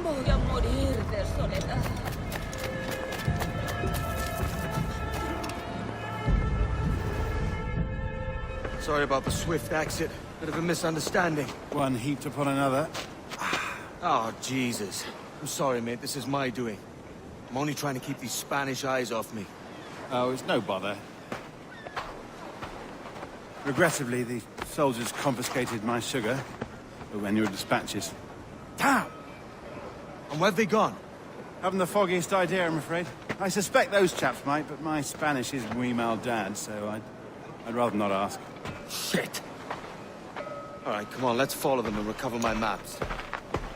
Voy a morir de soledad. Sorry about the swift exit. Bit of a misunderstanding. One heaped upon another. Oh, Jesus. I'm sorry, mate. This is my doing. I'm only trying to keep these Spanish eyes off me. Oh, it's no bother. Regrettably, the soldiers confiscated my sugar when your dispatches. Damn! And where've they gone? Haven't the foggiest idea, I'm afraid. I suspect those chaps might, but my Spanish is muy mal dad, so I'd rather not ask. Shit! All right, come on, let's follow them and recover my maps.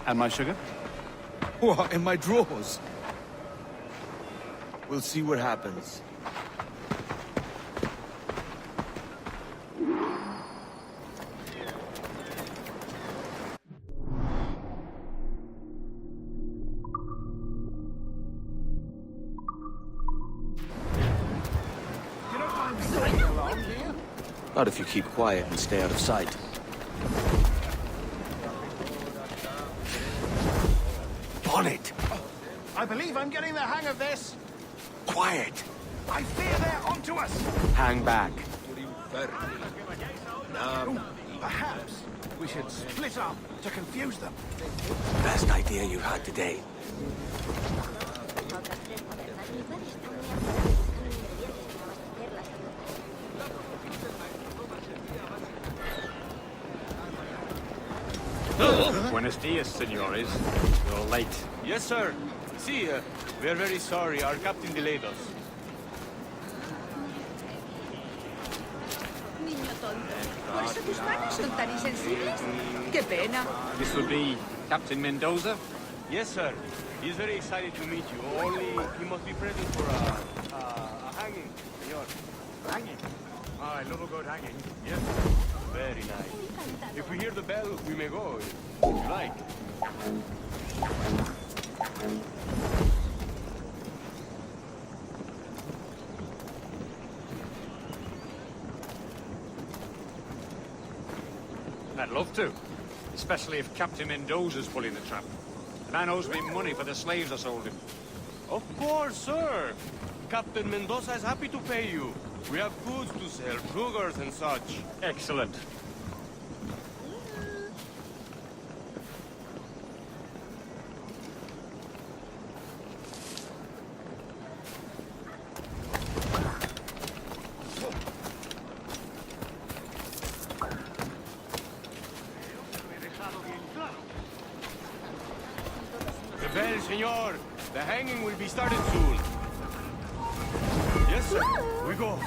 And my sugar? What, in my drawers? We'll see what happens. Not if you keep quiet and stay out of sight. On it! I believe I'm getting the hang of this. Quiet! I fear they're onto us. Hang back. Perhaps we should split up to confuse them. Best idea you've had today. Buenos dias, senores. You're late. Yes, sir. See, we're very sorry. Our captain delayed us. Niño tonto. ¿Por eso tus manos son tan insensibles? ¡Qué pena! This will be Captain Mendoza? Yes, sir. He's very excited to meet you. Only he must be present for a hanging, senor. Hanging. Oh, I love a good hanging. Yes. Very nice. If we hear the bell, we may go, if you like. I'd love to. Especially if Captain Mendoza's pulling the trap. The man owes me money for the slaves I sold him. Of course, sir. Captain Mendoza is happy to pay you. We have foods to sell, sugars and such. Excellent. The bell, senor. The hanging will be started soon. Yes, sir. We go.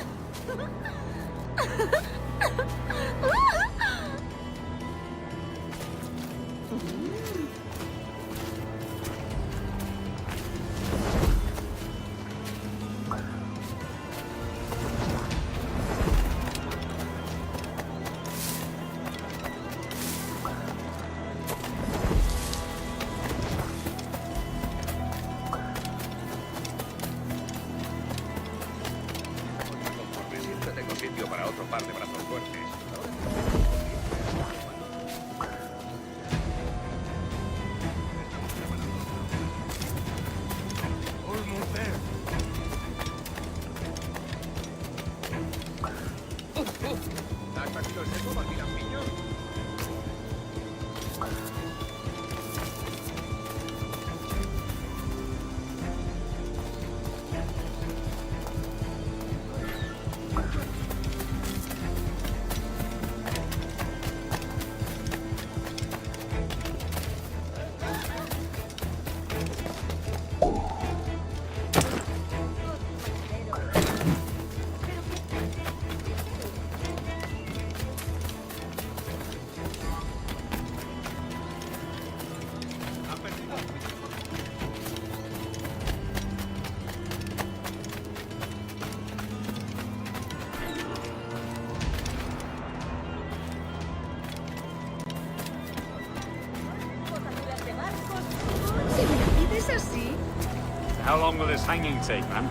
How long will this hanging take, man?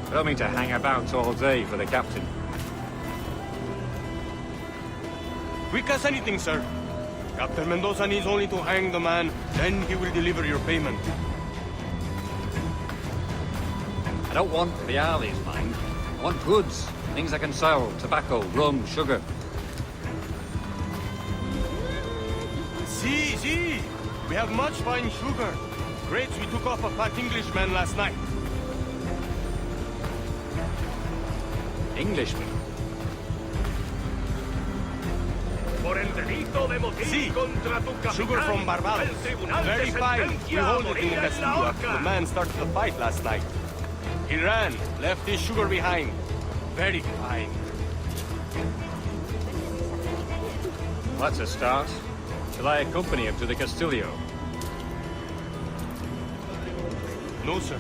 I don't mean to hang about all day for the captain. Quick as anything, sir. Captain Mendoza needs only to hang the man, then he will deliver your payment. I don't want reales, mind. I want goods. Things I can sell. Tobacco, rum, sugar. See. We have much fine sugar. Grapes we took off a fat Englishman last night. Englishman? See, sugar from Barbados. Very fine. We hold it in the Castillo. The man started the fight last night. He ran, left his sugar behind. Very fine. That's a start. Shall I accompany him to the Castillo? No, sir.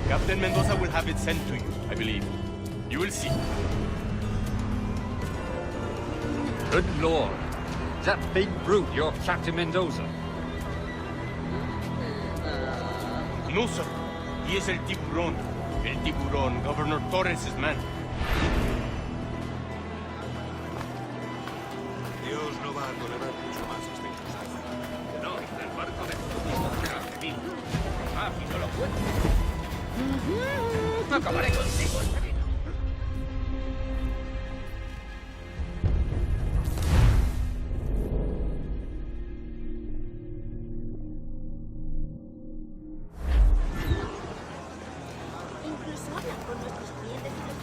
Captain Mendoza will have it sent to you, I believe. You will see. Good lord. Is that big brute your Captain Mendoza? No, sir. He is El Tiburón. El Tiburón, Governor Torres' man. Dios no va a tolerar mucho más esta injusticia. No, el barco de... Ah, si no lo puedo. Acabaré contigo, Sabino. Incluso hablan con nuestros clientes y los...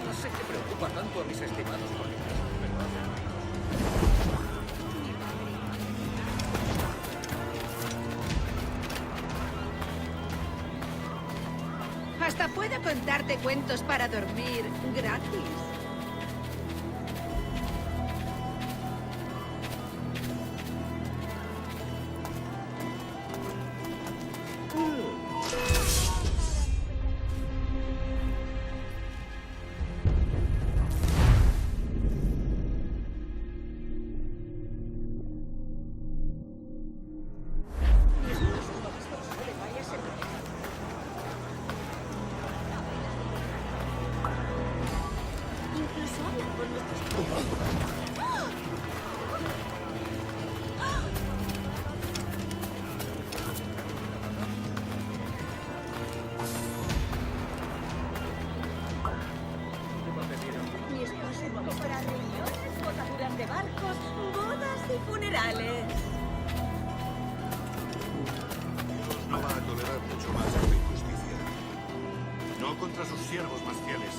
No sé qué preocupa tanto a mis estimados colegas. Hasta puedo contarte cuentos para dormir gratis. Incluso hablan con nuestros Mi esposo va para reuniones, botaduras de barcos, bodas y funerales. Dios no va a tolerar mucho más esta injusticia. No contra sus siervos más fieles.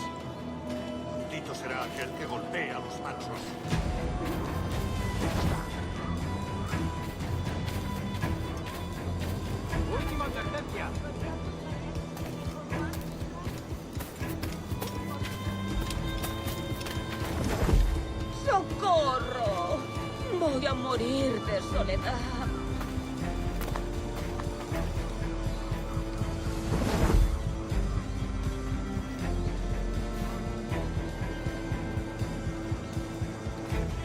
Maldito será aquel que golpee a los mansos. Última advertencia. ¡Socorro! Voy a morir de soledad.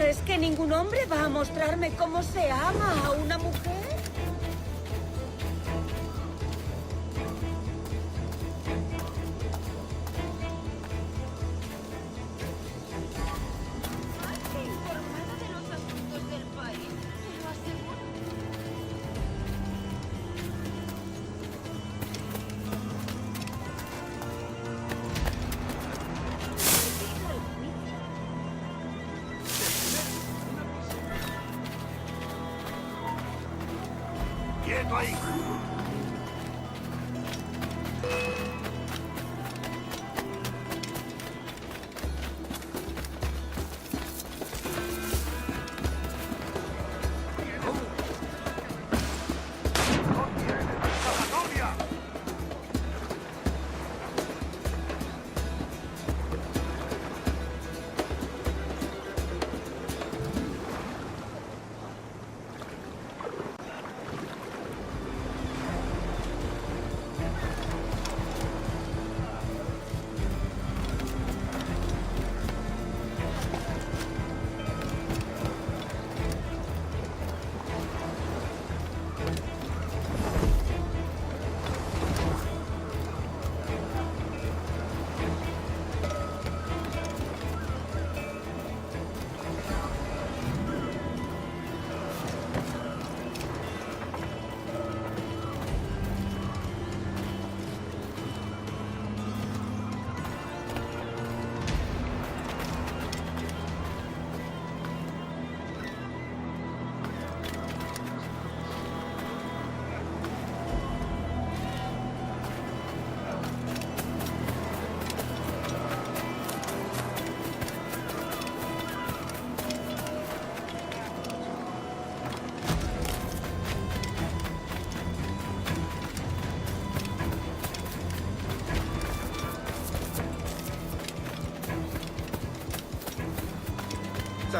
¿Es que ningún hombre va a mostrarme cómo se ama a una mujer? Informada de los asuntos del país, te lo aseguro. ¡Quieto ahí!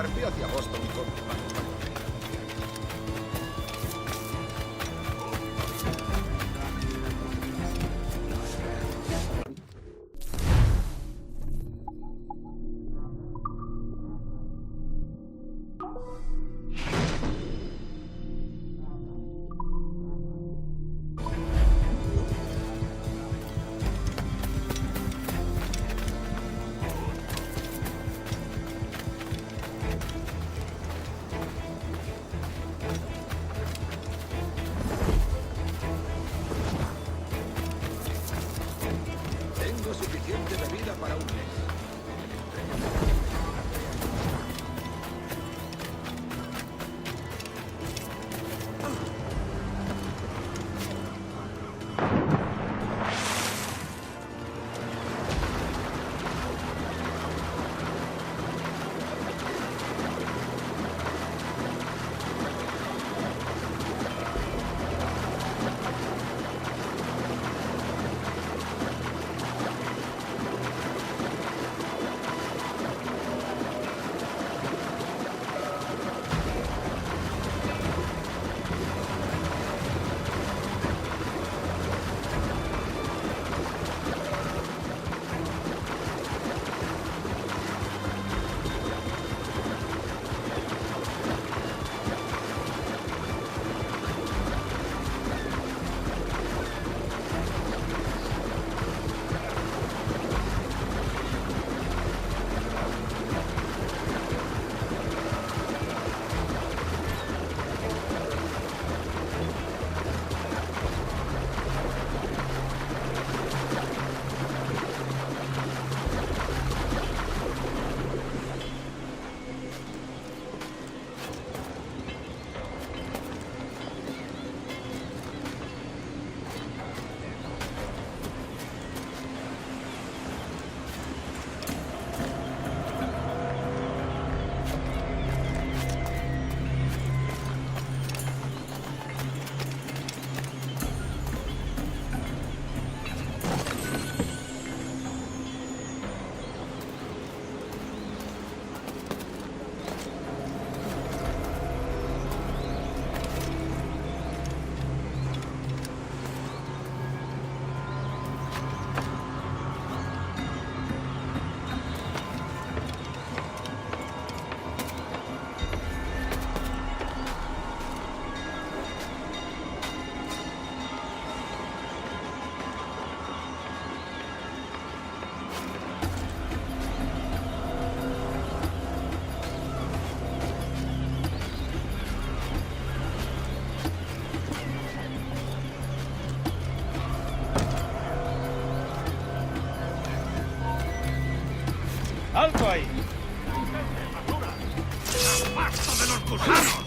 Scarpi hacia Boston con... Tengo suficiente bebida para un mes. ¡Alto ahí! ¡Pasto de los gusanos!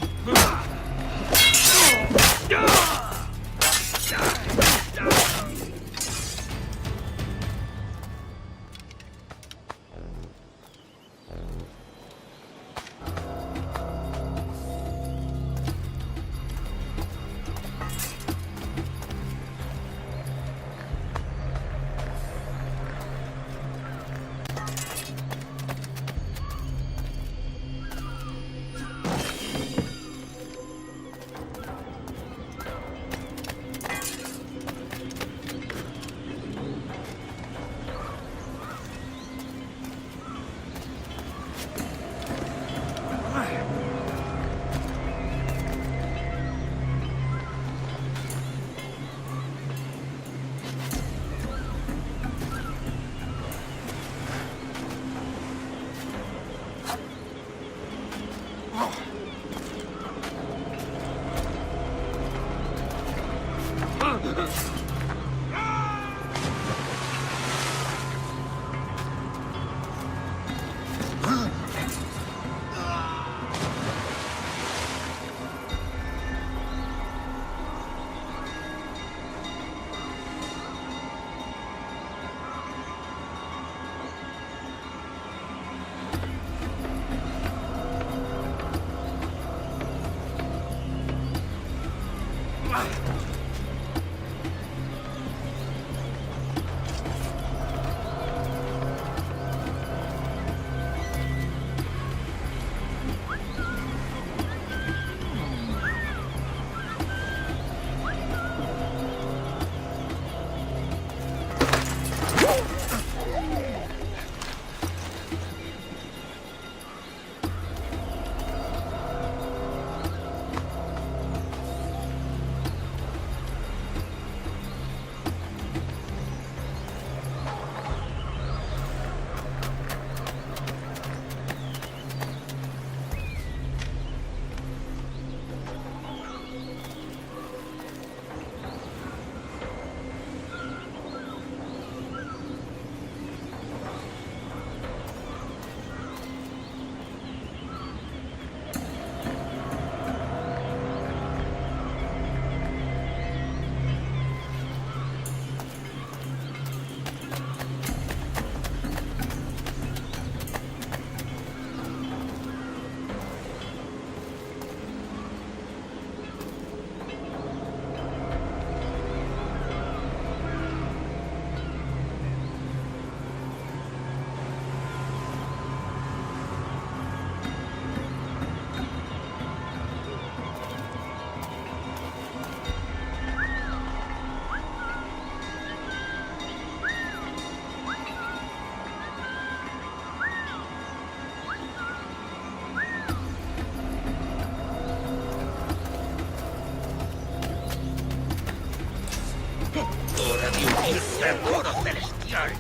¡Seguro celestial!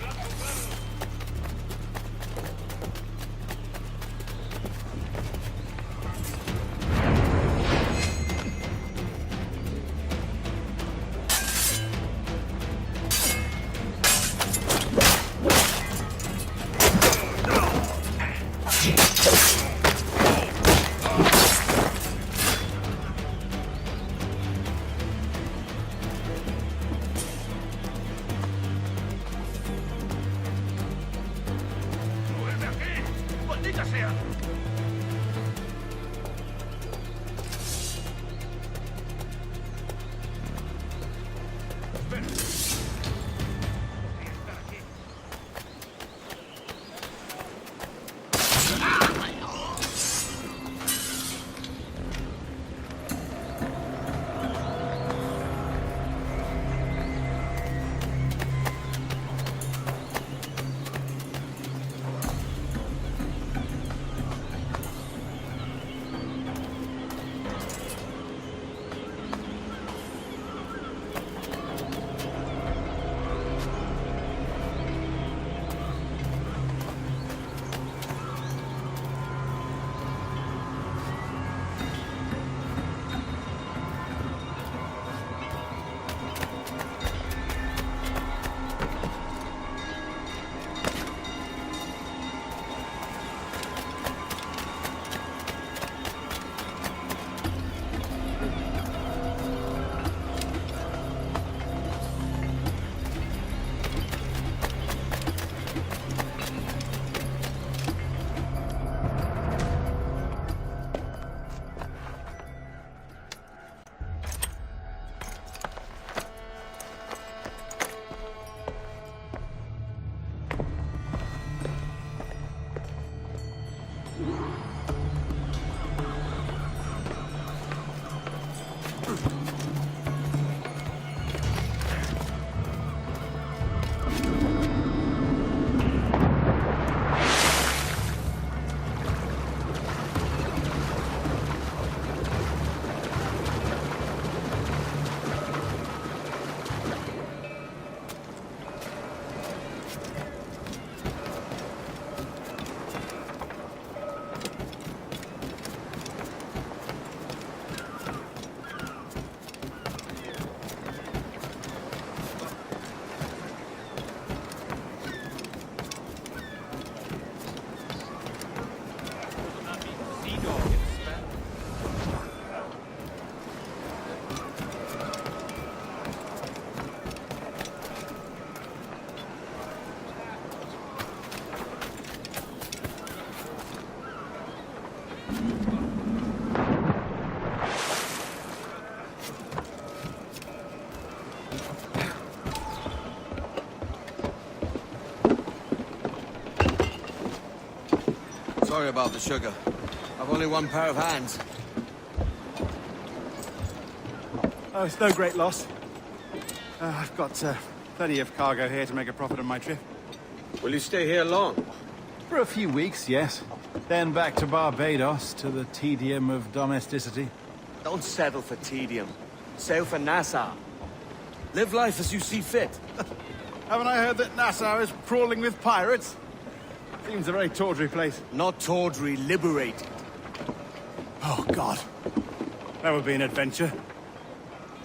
¡Vuelve aquí! ¡Maldita sea! Sorry about the sugar. I've only one pair of hands. Oh, it's no great loss. I've got plenty of cargo here to make a profit on my trip. Will you stay here long? For a few weeks, yes. Then back to Barbados, to the tedium of domesticity. Don't settle for tedium. Sail for Nassau. Live life as you see fit. Haven't I heard that Nassau is crawling with pirates? Seems a very tawdry place. Not tawdry, liberated. Oh, God. That would be an adventure.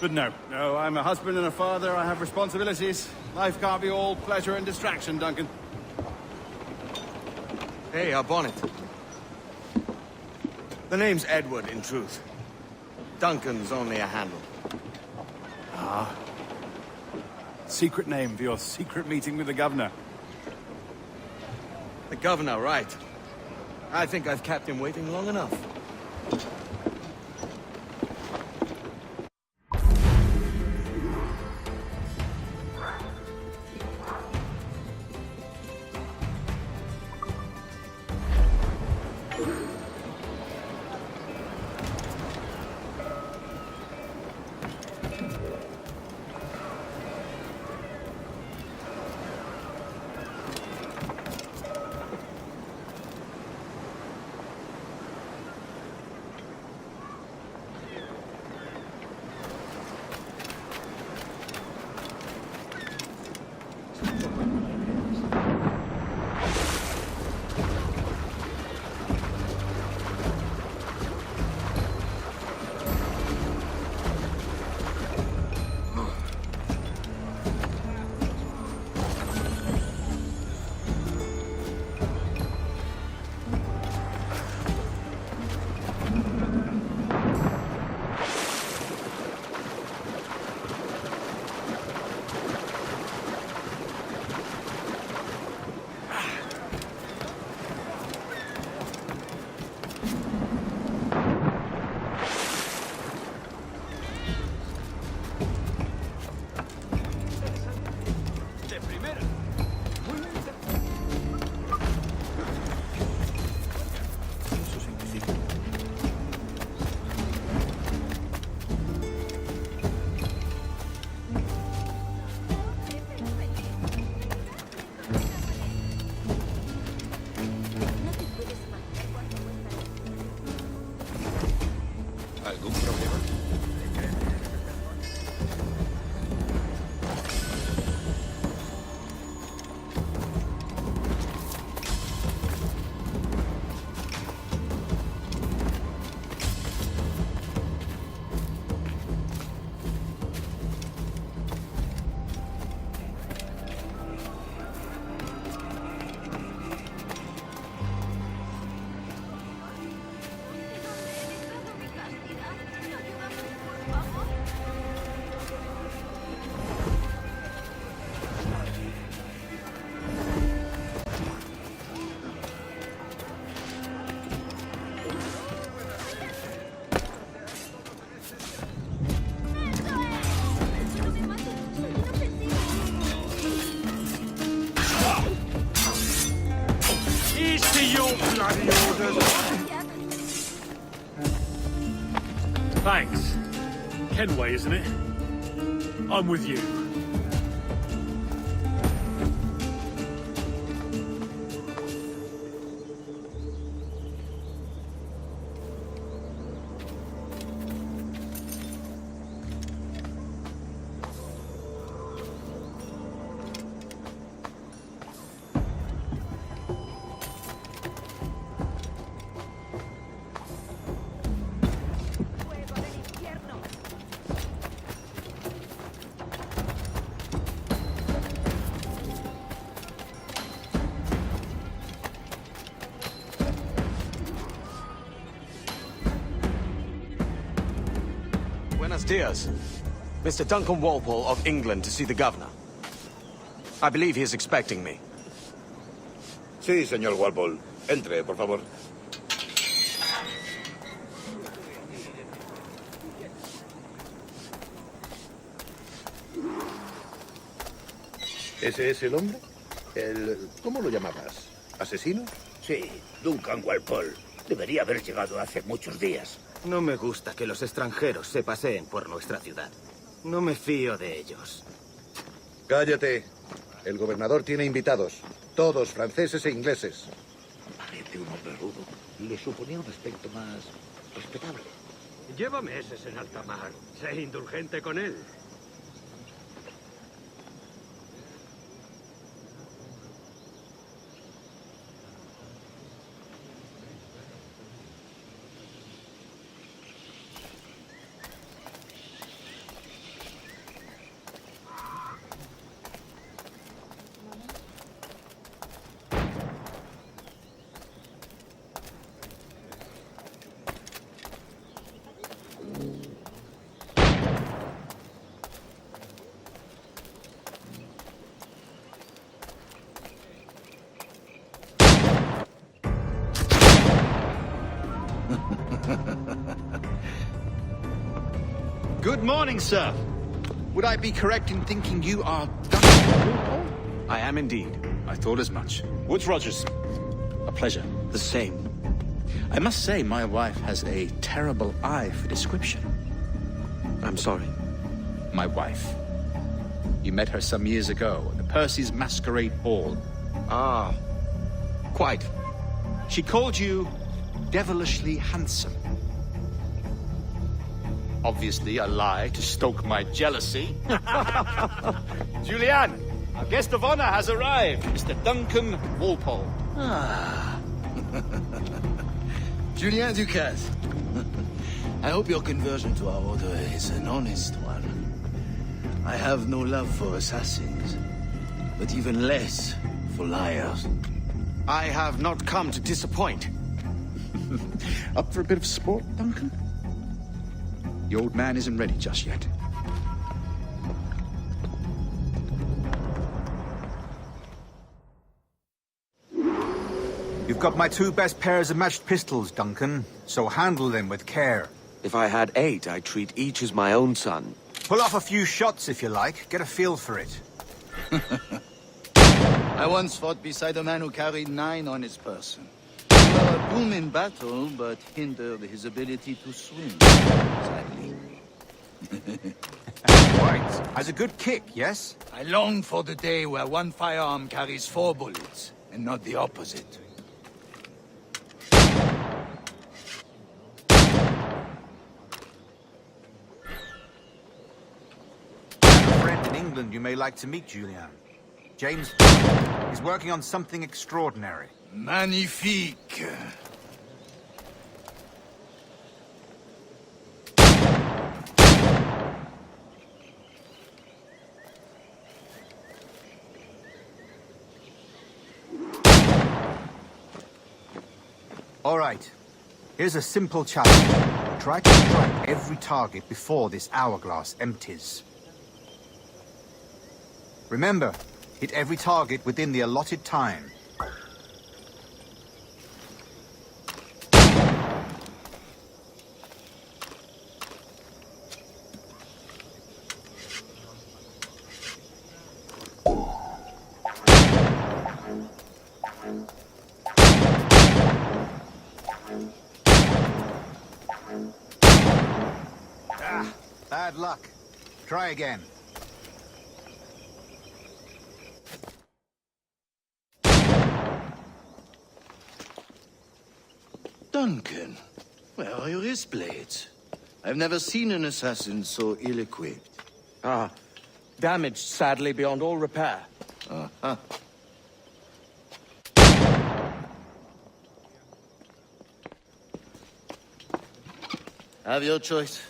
But no, I'm a husband and a father. I have responsibilities. Life can't be all pleasure and distraction, Duncan. Hey, our bonnet. The name's Edward, in truth. Duncan's only a handle. Ah. Secret name for your secret meeting with the governor. The governor, right. I think I've kept him waiting long enough. ¿Algún problema? Thanks. Kenway, isn't it? I'm with you. Buenos dias. Mr. Duncan Walpole of England to see the governor. I believe he is expecting me. Sí, señor Walpole. Entre, por favor. ¿Ese es el hombre? ¿Cómo lo llamabas? ¿Asesino? Sí, Duncan Walpole. Debería haber llegado hace muchos días. No me gusta que los extranjeros se paseen por nuestra ciudad. No me fío de ellos. Cállate. El gobernador tiene invitados. Todos franceses e ingleses. Parece un hombre rudo. Le suponía un aspecto más respetable. Lleva meses en alta mar. Sé indulgente con él. Good morning, sir. Would I be correct in thinking you are Duncan? I am indeed. I thought as much. Woods Rogers. A pleasure. The same. I must say, my wife has a terrible eye for description. I'm sorry. My wife. You met her some years ago at the Percy's Masquerade Ball. Ah, quite. She called you devilishly handsome. Obviously a lie to stoke my jealousy. Julianne, our guest of honor has arrived, Mr. Duncan Walpole. Ah. Julien Ducasse. I hope your conversion to our order is an honest one. I have no love for assassins, but even less for liars. I have not come to disappoint. Up for a bit of sport, Duncan? The old man isn't ready just yet. You've got my two best pairs of matched pistols, Duncan, so handle them with care. If I had 8, I'd treat each as my own son. Pull off a few shots if you like. Get a feel for it. I once fought beside a man who carried 9 on his person. He were a boom in battle, but hindered his ability to swim, sadly. Right. Has a good kick, yes? I long for the day where one firearm carries 4 bullets, and not the opposite. England you may like to meet, Julien. James is working on something extraordinary. Magnifique. All right. Here's a simple challenge. Try to strike every target before this hourglass empties. Remember, hit every target within the allotted time. Bad luck. Try again. Duncan, where are your wrist blades? I've never seen an assassin so ill-equipped. Ah, damaged sadly beyond all repair. Uh-huh. Have your choice.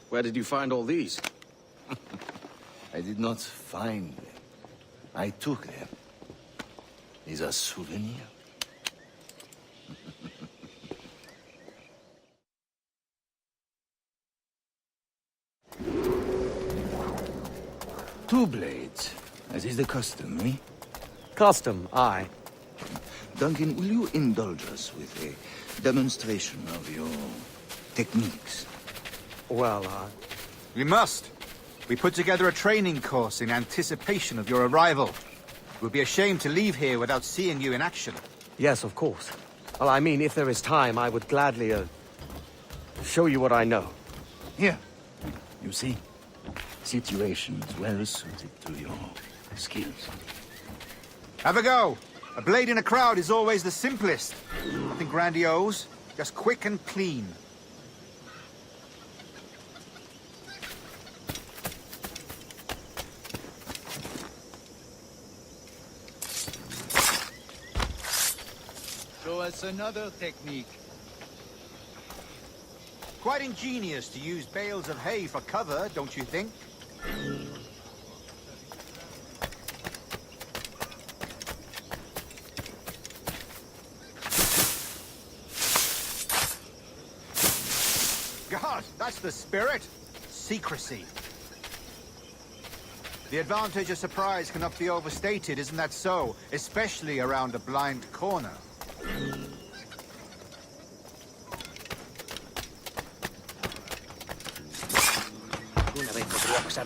Where did you find all these? I did not find them. I took them. These are souvenirs. Two blades, as is the custom, eh? Custom, aye. Duncan, will you indulge us with a demonstration of your techniques? Well, We must. We put together a training course in anticipation of your arrival. It would be a shame to leave here without seeing you in action. yes, of course. Well, I mean, if there is time, I would gladly, show you what I know. Here, you see, situations well suited to your skills. Have a go. A blade in a crowd is always the simplest. Nothing grandiose, just quick and clean. Show us another technique. Quite ingenious to use bales of hay for cover, don't you think? God, that's the spirit. Secrecy. The advantage of surprise cannot be overstated, isn't that so? Especially around a blind corner.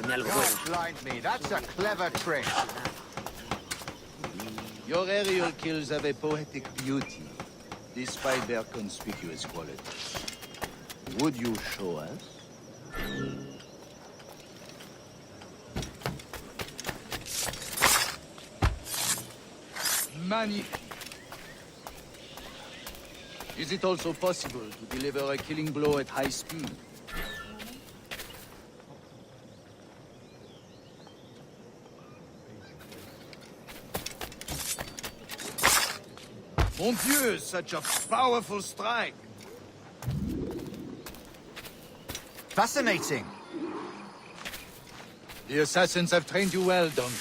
Don't blind me, that's a clever trick. Your aerial kills have a poetic beauty, despite their conspicuous qualities. Would you show us? Magnifique. Is it also possible to deliver a killing blow at high speed? Mon Dieu, such a powerful strike! Fascinating. The assassins have trained you well, Duncan.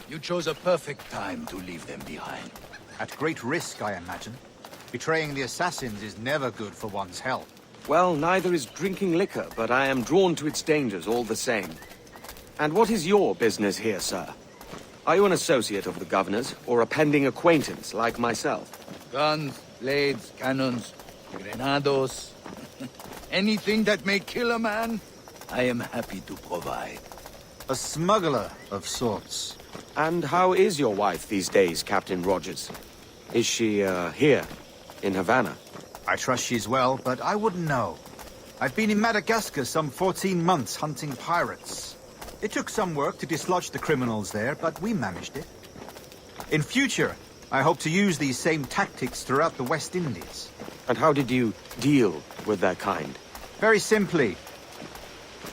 You chose a perfect time to leave them behind. At great risk, I imagine. Betraying the assassins is never good for one's health. Well, neither is drinking liquor, but I am drawn to its dangers all the same. And what is your business here, sir? Are you an associate of the governor's, or a pending acquaintance like myself? Guns, blades, cannons, grenados. Anything that may kill a man, I am happy to provide. A smuggler of sorts. And how is your wife these days, Captain Rogers? Is she, here, in Havana? I trust she's well, but I wouldn't know. I've been in Madagascar some 14 months hunting pirates. It took some work to dislodge the criminals there, but we managed it. In future, I hope to use these same tactics throughout the West Indies. And how did you deal with that kind? Very simply.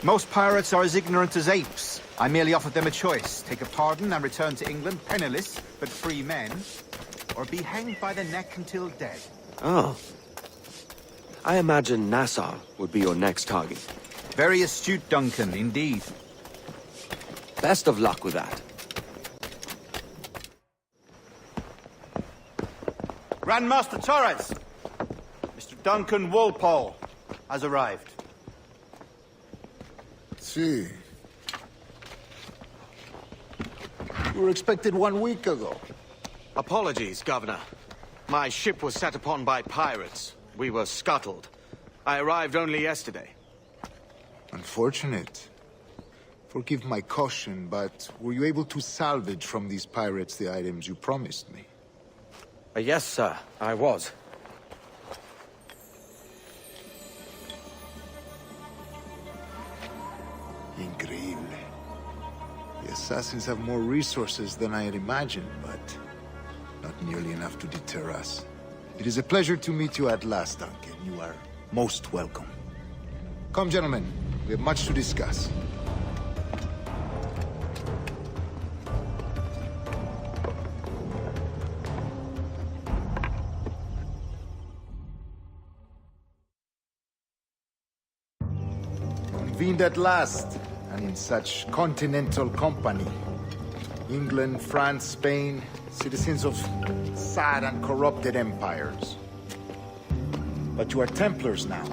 Most pirates are as ignorant as apes. I merely offered them a choice. Take a pardon and return to England penniless, but free men, or be hanged by the neck until dead. Oh. I imagine Nassau would be your next target. Very astute, Duncan, indeed. Best of luck with that. Grandmaster Torres! Mr. Duncan Walpole has arrived. See. You were expected 1 week ago. Apologies, Governor. My ship was set upon by pirates. We were scuttled. I arrived only yesterday. Unfortunate. Forgive my caution, but were you able to salvage from these pirates the items you promised me? Yes, sir, I was. Increíble. The assassins have more resources than I had imagined, but not nearly enough to deter us. It is a pleasure to meet you at last, Duncan. You are most welcome. Come, gentlemen. We have much to discuss. Convened at last, and in such continental company. England, France, Spain, citizens of sad and corrupted empires. But you are Templars now,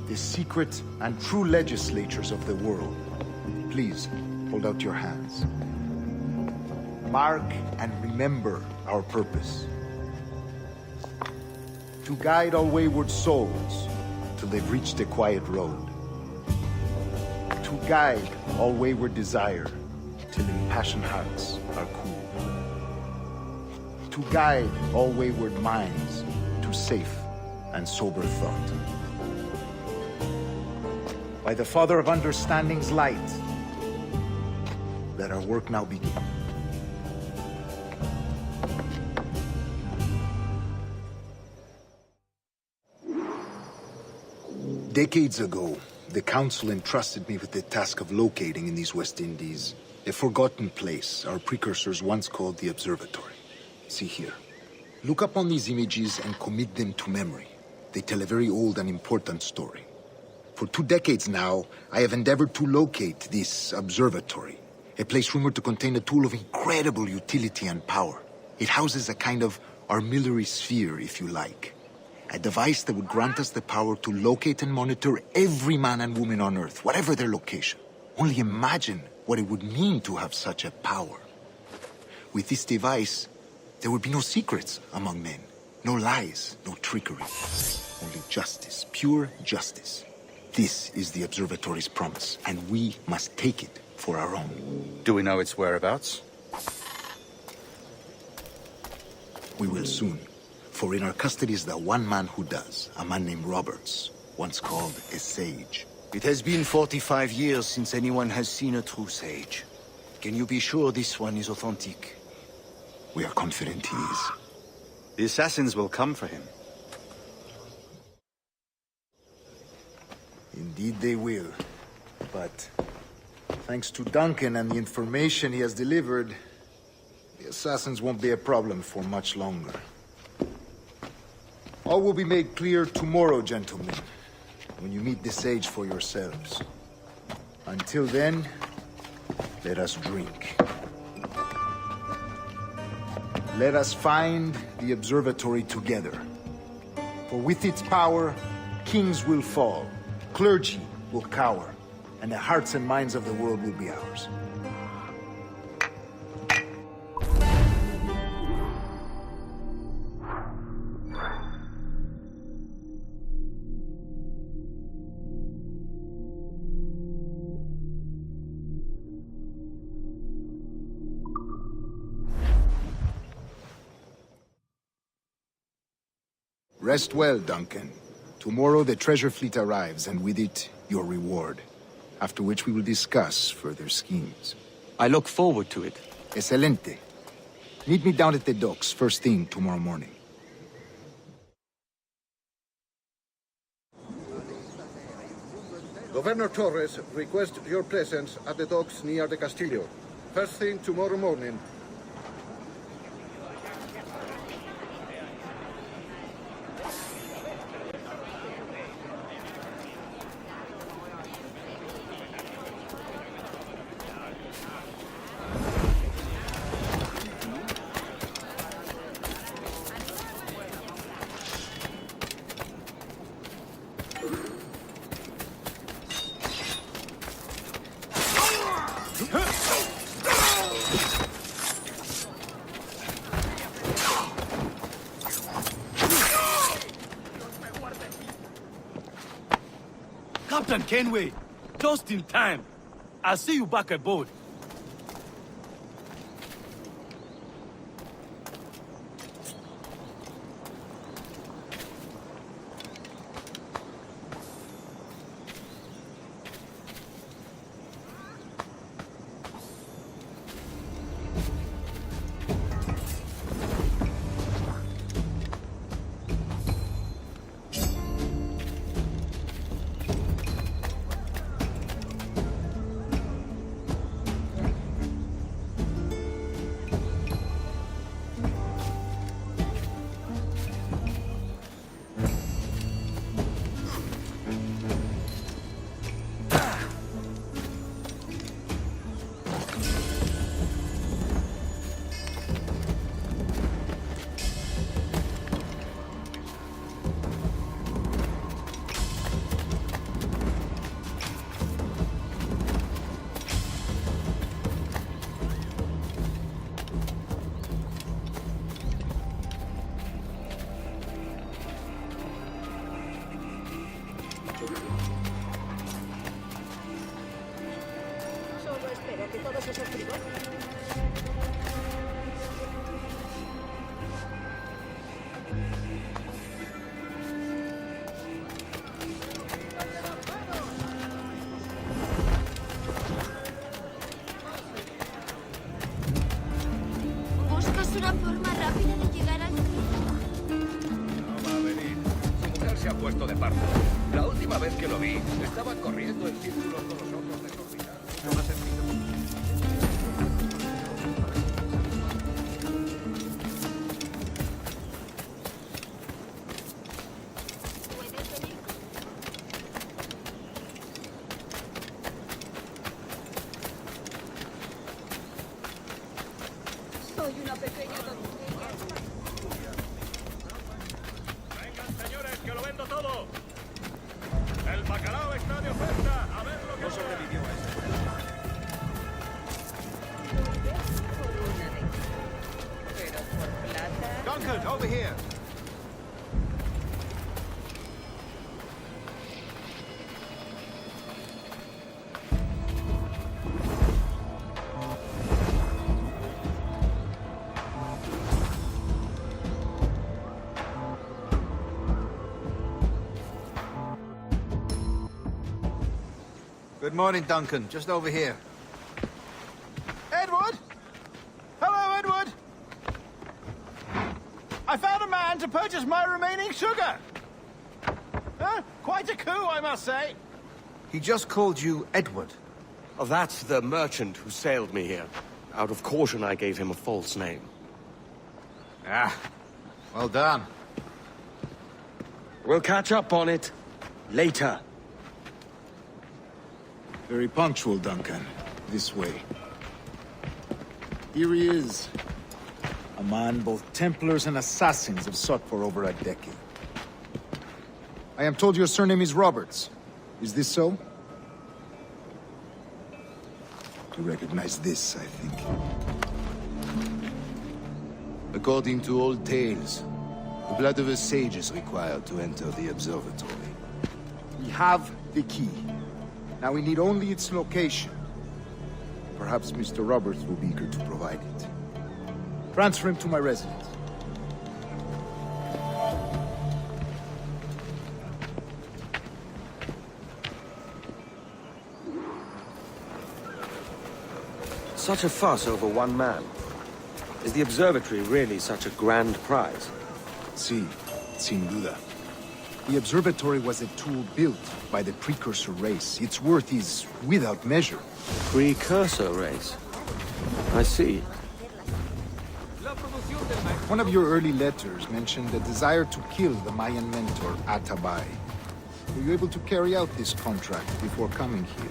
the secret and true legislators of the world. Please, hold out your hands. Mark and remember our purpose. To guide all wayward souls till they've reached a quiet road. To guide all wayward desire till impassioned hearts are cool. To guide all wayward minds to safe and sober thought. By the Father of Understanding's light, let our work now begin. Decades ago, the Council entrusted me with the task of locating in these West Indies a forgotten place our precursors once called the Observatory. See here. Look up on these images and commit them to memory. They tell a very old and important story. For 2 decades now, I have endeavored to locate this observatory, a place rumored to contain a tool of incredible utility and power. It houses a kind of armillary sphere, if you like. A device that would grant us the power to locate and monitor every man and woman on Earth, whatever their location. Only imagine what it would mean to have such a power. With this device, there would be no secrets among men. No lies, no trickery. Only justice, pure justice. This is the observatory's promise, and we must take it for our own. Do we know its whereabouts? We will soon. For in our custody is the one man who does, a man named Roberts, once called a sage. It has been 45 years since anyone has seen a true sage. Can you be sure this one is authentic? We are confident he is. The assassins will come for him. Indeed they will. But thanks to Duncan and the information he has delivered, the assassins won't be a problem for much longer. All will be made clear tomorrow, gentlemen, when you meet the sage for yourselves. Until then, let us drink. Let us find the observatory together. For with its power, kings will fall, clergy will cower, and the hearts and minds of the world will be ours. Rest well, Duncan. Tomorrow the treasure fleet arrives, and with it, your reward. After which we will discuss further schemes. I look forward to it. Excelente. Meet me down at the docks first thing tomorrow morning. Governor Torres requests your presence at the docks near the Castillo. First thing tomorrow morning. Captain Kenway, just in time. I'll see you back aboard. Solo espera que todos esos frigoríficos... ¿Buscas una forma rápida de llegar al río? No va a venir. Su mujer se ha puesto de parto. La última vez que lo vi, estaba corriendo en círculos con los ojos desorbitados. No ha sentido. Soy una pequeña doncella. Vengan, señores, que lo vendo todo. El bacalao está de oferta. A ver lo que no sobrevivió a eso. Por una de... Pero por plata... Duncan, over here. Good morning, Duncan. Just over here. Edward! Hello, Edward! I found a man to purchase my remaining sugar! Huh? Quite a coup, I must say. He just called you Edward. Oh, that's the merchant who sailed me here. Out of caution, I gave him a false name. Ah, well done. We'll catch up on it later. Very punctual, Duncan. This way. Here he is. A man both Templars and Assassins have sought for over a decade. I am told your surname is Roberts. Is this so? You recognize this, I think. According to old tales, the blood of a sage is required to enter the observatory. We have the key. Now we need only its location. Perhaps Mr. Roberts will be eager to provide it. Transfer him to my residence. Such a fuss over one man. Is the observatory really such a grand prize? Sí, sin duda. The observatory was a tool built by the precursor race. Its worth is without measure. Precursor race? I see. One of your early letters mentioned a desire to kill the Mayan mentor, Atabay. Were you able to carry out this contract before coming here?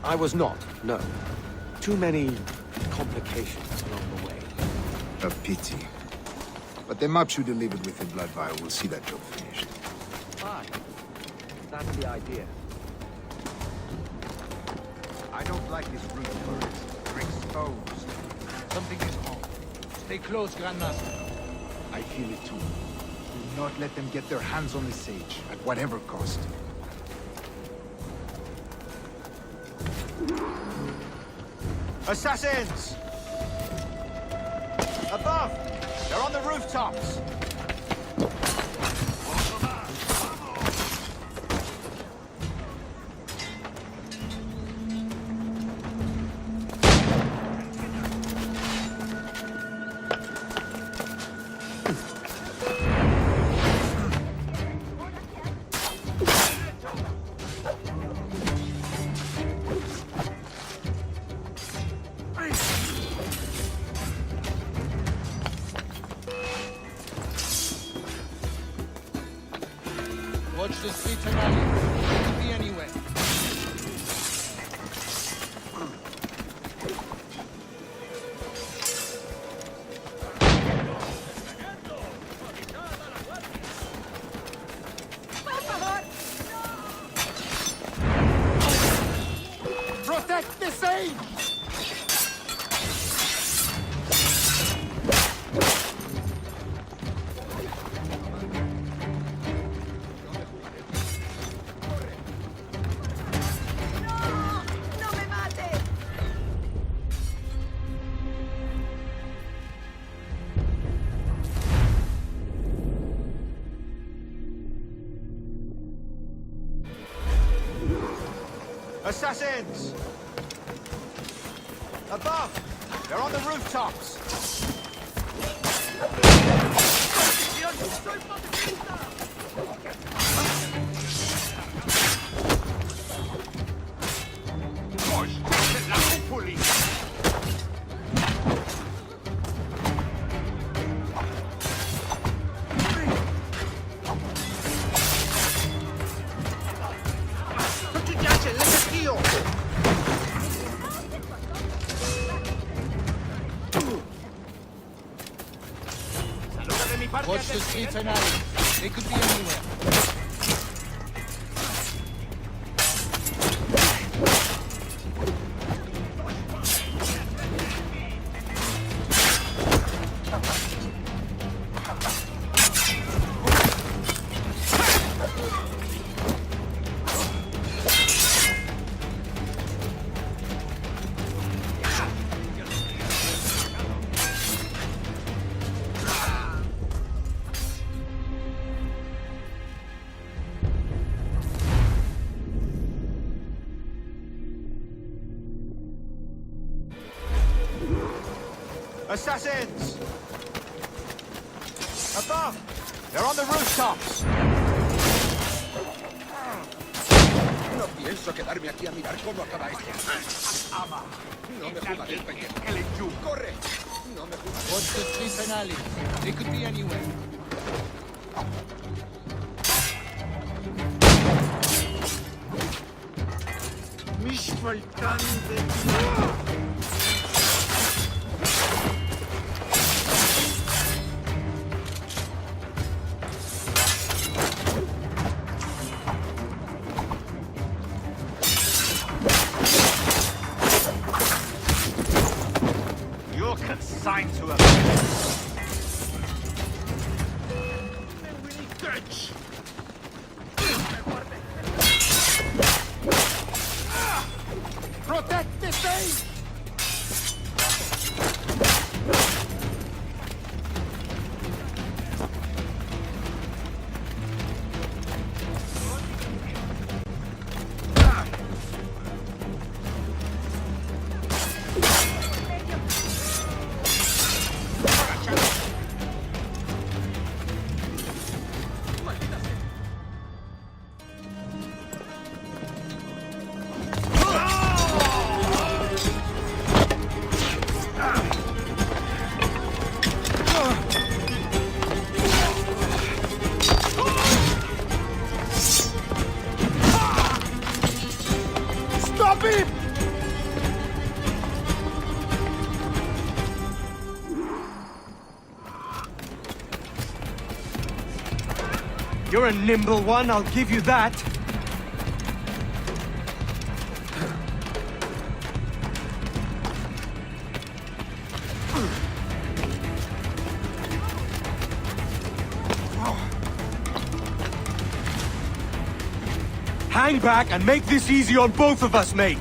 I was not, no. Too many complications along the way. A pity. But the maps you delivered with the blood vial will see that job finished. Fine. That's the idea. I don't like this route, Torres. We're exposed. Something is wrong. Stay close, Grandmaster. I feel it too. Do not let them get their hands on the sage, at whatever cost. Assassins! Above! They're on the rooftops! Watch the streets and alleys. They could be anywhere. Protect the sage! Assassins! Above! They're on the rooftops! Watch the streets and alleys. They could be anywhere. Assassins! Above! They're on the rooftops! No pienso quedarme aquí a mirar cómo acaba esto. No me jugaré el pellejo. ¡Corre! No me jugaré. Watch the streets and alleys. They could be anywhere. Mich faltante. You're consigned to a... Bitch! Protect the stage! Stop him! You're a nimble one, I'll give you that. Hang back and make this easy on both of us, mate.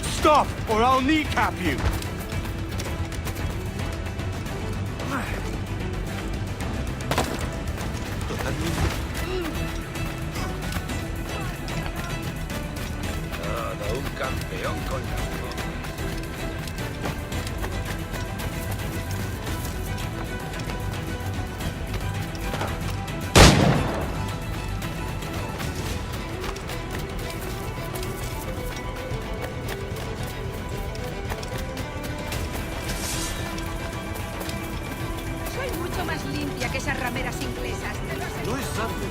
Stop, or I'll kneecap you. Todo un campeón con las botas. Soy mucho más limpia que esas rameras inglesas. Te lo aseguro. No es sabio.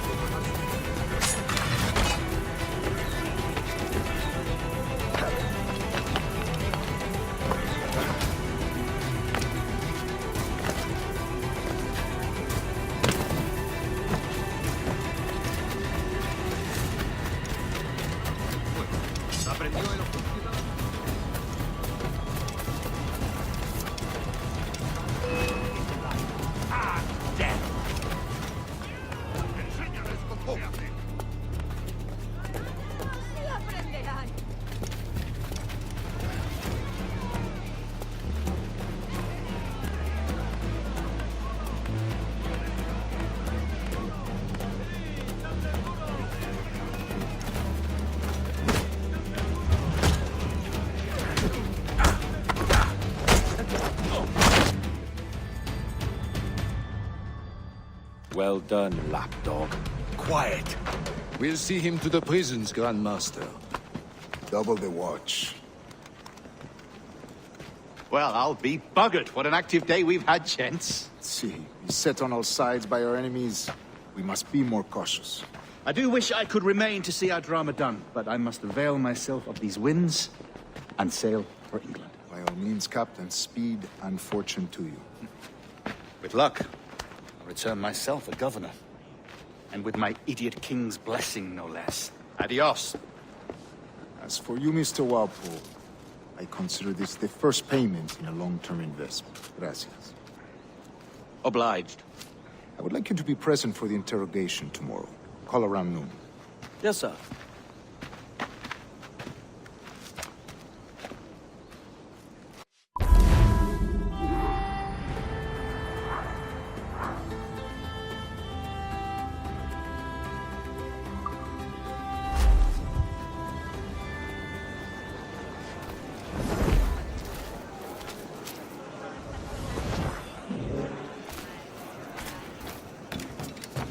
¿Aprendió el oficio? Enséñales cómo se hace. Sí aprenderán. Well done, lapdog. Quiet. We'll see him to the prisons, Grandmaster. Double the watch. Well, I'll be buggered. What an active day we've had, gents. See, beset on all sides by our enemies. We must be more cautious. I do wish I could remain to see our drama done, but I must avail myself of these winds and sail for England. By all means, Captain, speed and fortune to you. With luck, I'll return myself a governor. And with my idiot king's blessing, no less. Adios. As for you, Mr. Walpole, I consider this the first payment in a long-term investment. Gracias. Obliged. I would like you to be present for the interrogation tomorrow. Call around noon. Yes, sir.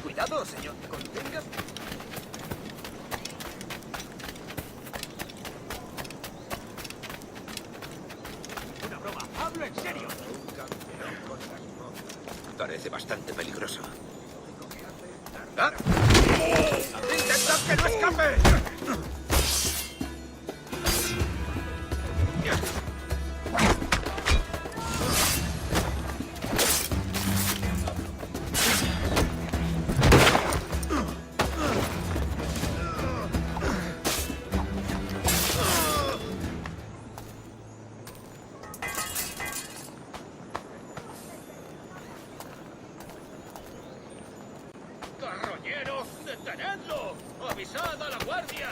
Cuidado, señor. Contengas. Una broma. Hablo en serio. Un campeón con las botas. Parece bastante peligroso. ¡Ah! ¡Intentad que no escape! ¡Carroñeros, detenedlo! ¡Avisad a la guardia!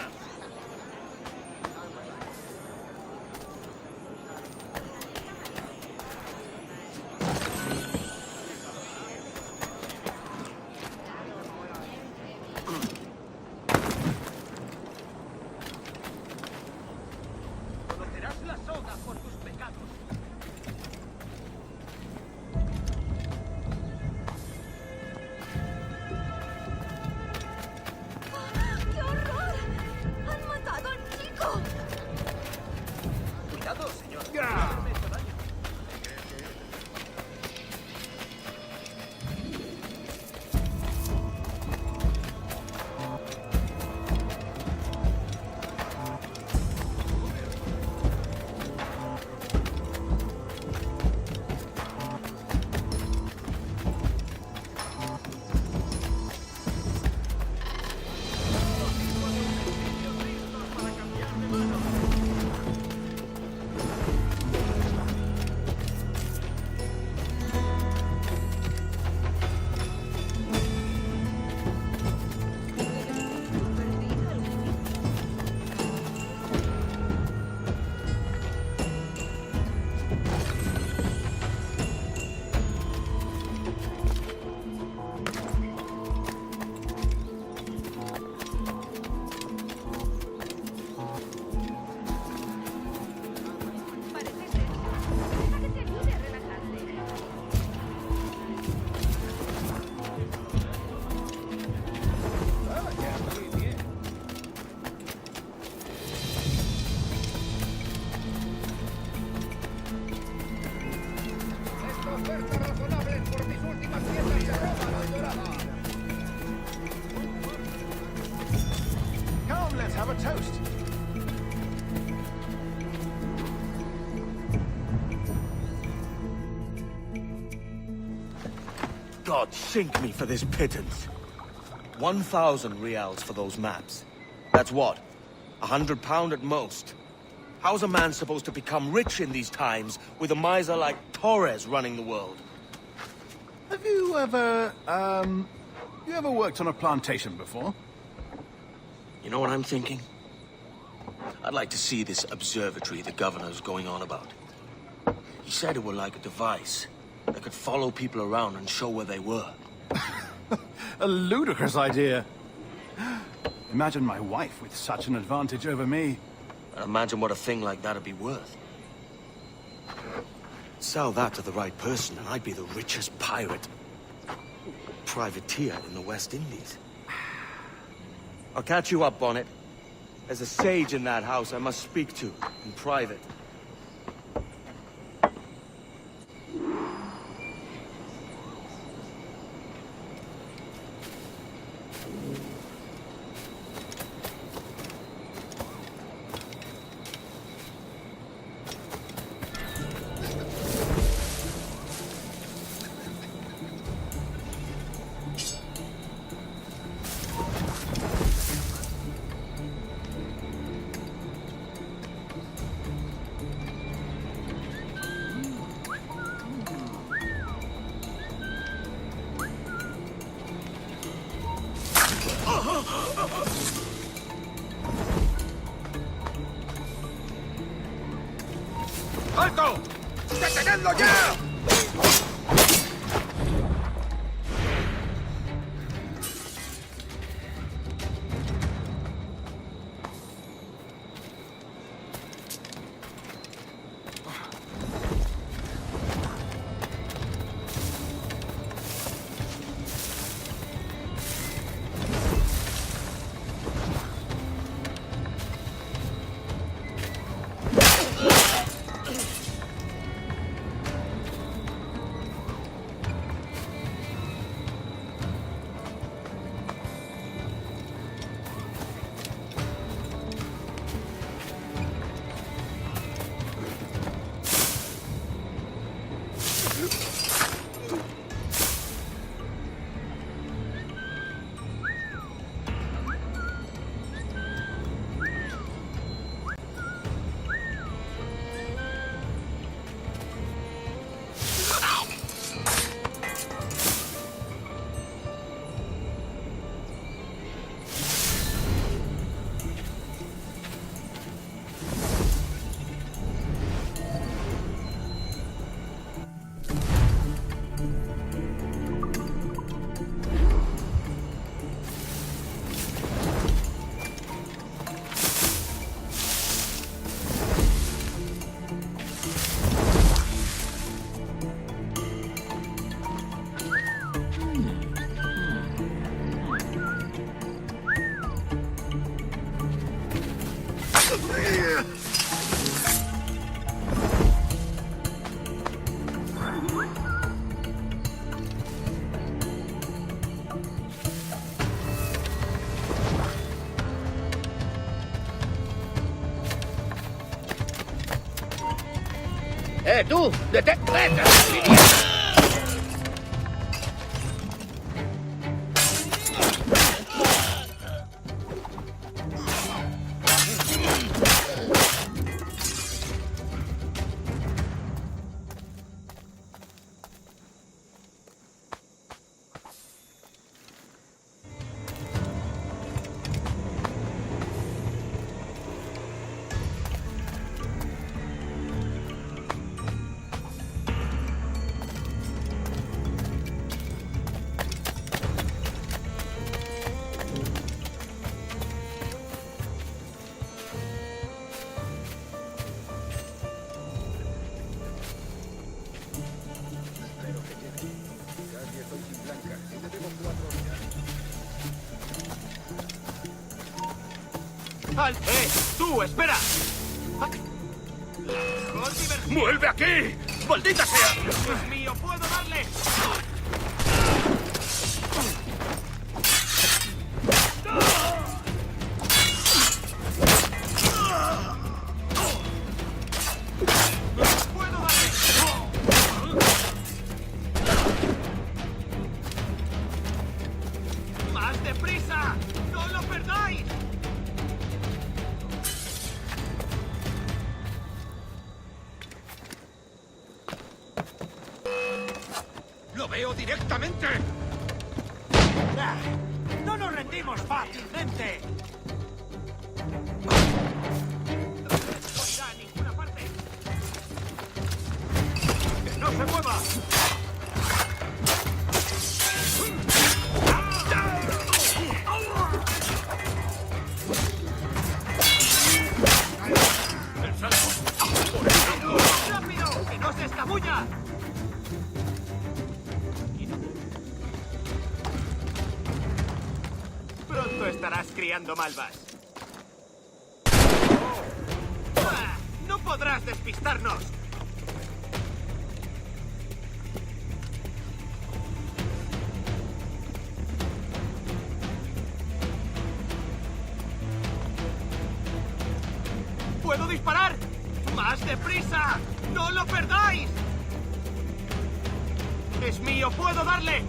Conocerás la soga por tus pecados. ¡Qué horror! Come, let's have a toast. God sink me for this pittance. 1,000 reals for those maps. That's what? £100 at most. How's a man supposed to become rich in these times with a miser like Torres running the world? Have you ever, worked on a plantation before? You know what I'm thinking? I'd like to see this observatory the governor's going on about. He said it were like a device that could follow people around and show where they were. A ludicrous idea. Imagine my wife with such an advantage over me. And imagine what a thing like that'd be worth. Sell that to the right person and I'd be the richest pirate. Privateer in the West Indies. I'll catch you up on it. There's a sage in that house I must speak to, in private. ¡Alto! ¡Detenedlo ya! ¡Tú! ¡Vete! ¡Tú, espera! ¡Vuelve aquí! ¡Maldita sea! ¡Es mío! ¡Puedo darle! ¡Más deprisa! ¡No lo perdáis! ¡Lo veo directamente! ¡No nos rendimos fácilmente! ¡No irá a ninguna parte! ¡Que no se mueva! ¡Rápido! ¡Que no se escabulla! Pronto estarás criando malvas. ¡Ah! ¡No podrás despistarnos! ¡Puedo disparar! ¡Más deprisa! ¡No lo perdáis! ¡Es mío! ¡Puedo darle!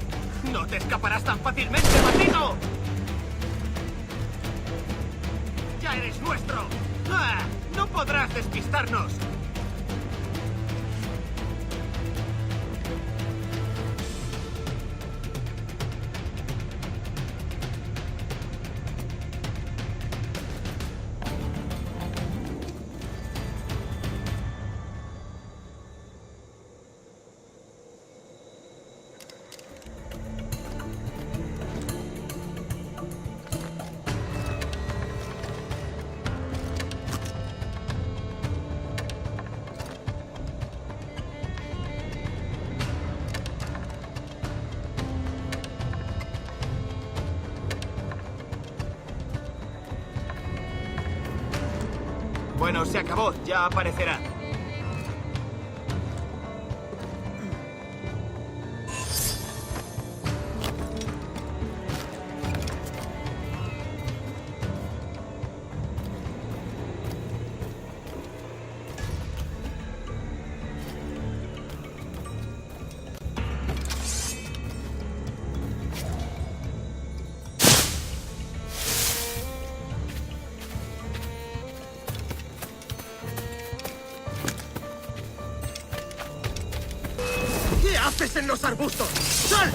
¡No te escaparás tan fácilmente, maldito! ¡Ya eres nuestro! ¡Ah! ¡No podrás despistarnos! Bueno, se acabó. Ya aparecerá. ¿Qué haces en los arbustos? ¡Sal!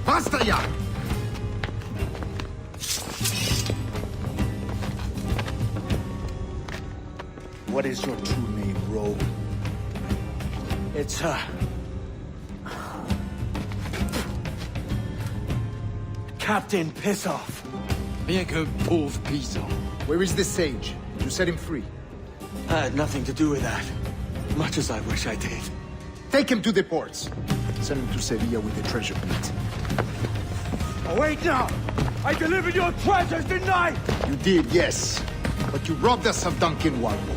¡Basta ya! What is your true name, rogue? It's, Captain Pissoff. Rien qu'un pauvre paysan. Where is the sage? Did you set him free? I had nothing to do with that. Much as I wish I did. Take him to the ports. Send him to Sevilla with the treasure plate. Oh, wait now! I delivered your treasures, didn't I? You did, yes. But you robbed us of Duncan Warwood.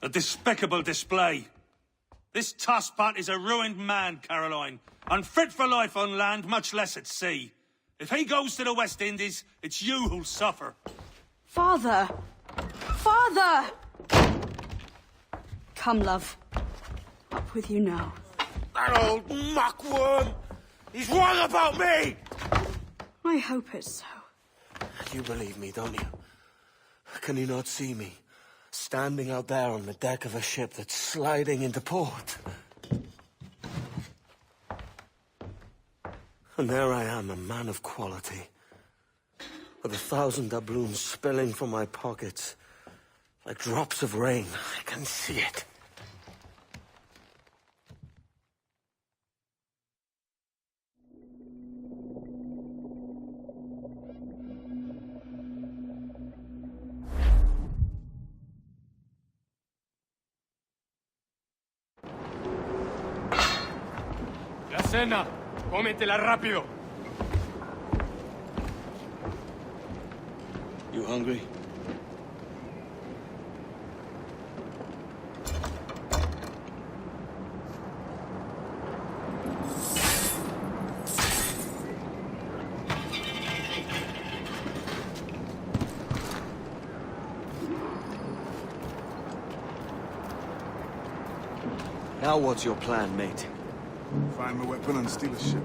A despicable display. This Tosspot is a ruined man, Caroline. Unfit for life on land, much less at sea. If he goes to the West Indies, it's you who'll suffer. Father! Father! Come, love. Up with you now. That old muckworm! He's wrong about me! I hope it's so. You believe me, don't you? Can you not see me? Standing out there on the deck of a ship that's sliding into port. And there I am, a man of quality. With 1,000 doubloons spilling from my pockets. Like drops of rain. I can see it. La cena. Cómetela rápido. You hungry? Now what's your plan, mate? Find my weapon and steal a ship.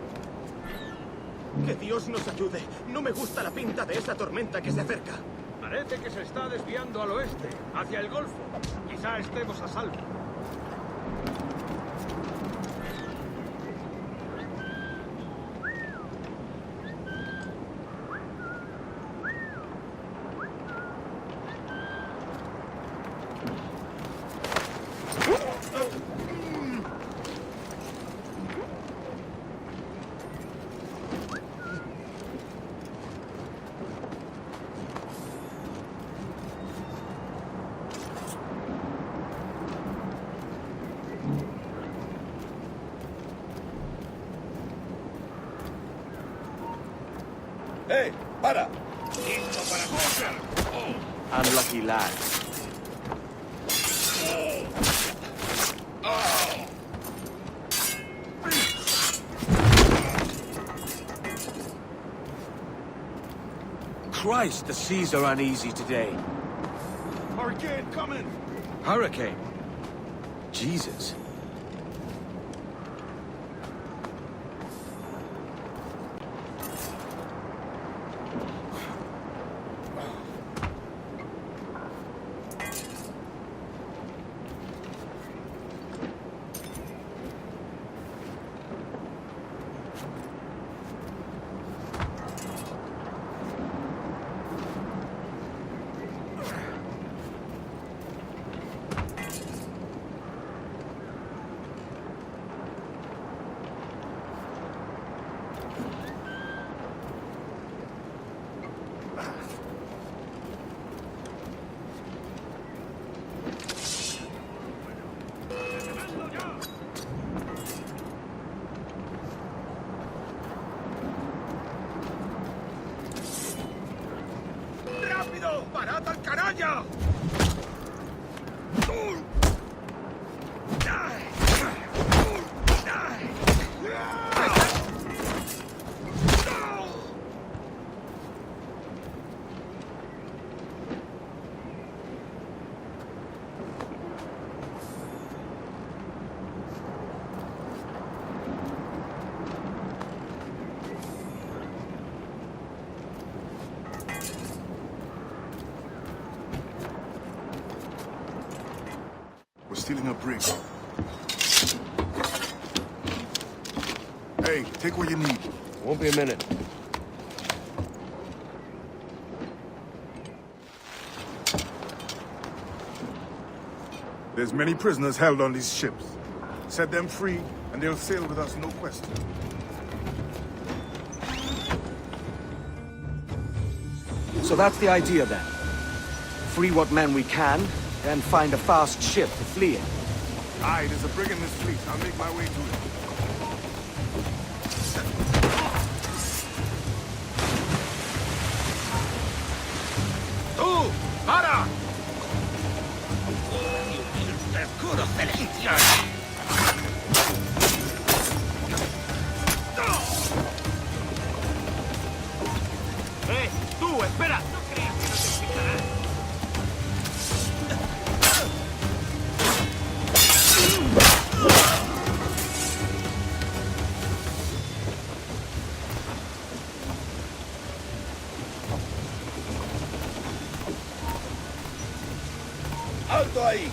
Que Dios nos ayude. No me gusta la pinta de esa tormenta que se acerca. Parece que se está desviando al oeste, hacia el Golfo. Quizá estemos a salvo. ¡Eh! ¡Para! ¡Listo para coger! Unlucky lad. Christ, the seas are uneasy today. Hurricane coming! Hurricane? Jesus. ¡Rápido! ¡Parad al canalla! We're stealing a brig. Hey, take what you need. Won't be a minute. There's many prisoners held on these ships. Set them free, and they'll sail with us, no question. So that's the idea then. Free what men we can, then find a fast ship to flee in. Aye, there's a brig in this fleet. I'll make my way to it. ¡Tú! ¡Para! ¡El escudo celestial! ¡Alto ahí!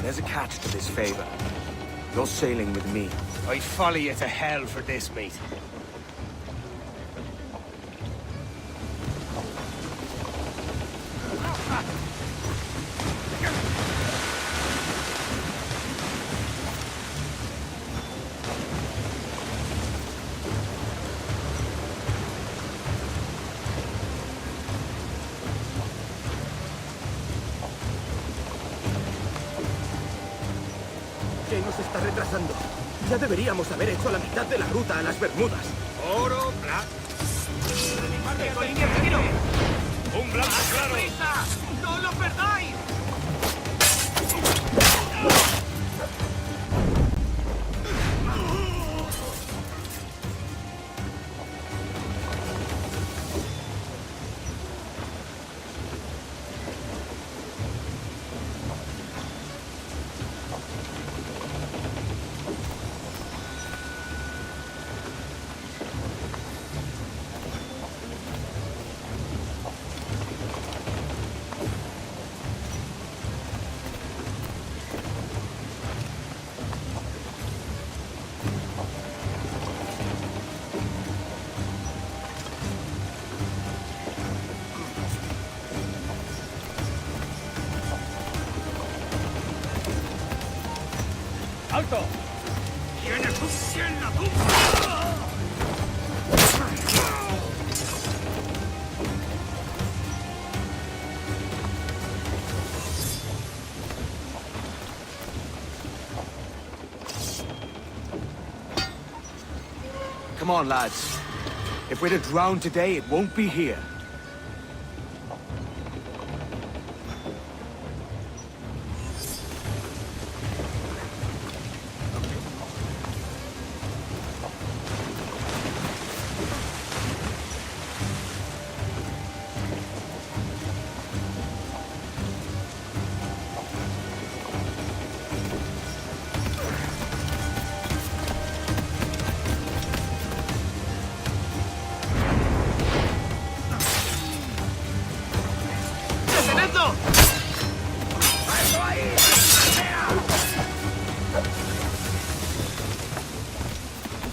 There's a catch to this favor. You're sailing with me. I'd follow you to hell for this, mate. ¿Qué nos está retrasando? Ya deberíamos haber hecho la mitad de la ruta a las Bermudas. Oro, black. ¡Un blanco claro! ¡No lo perdáis! ¡Alto! ¡Tienes un pie en la tumba! Come on, lads. If we're to drown today, it won't be here.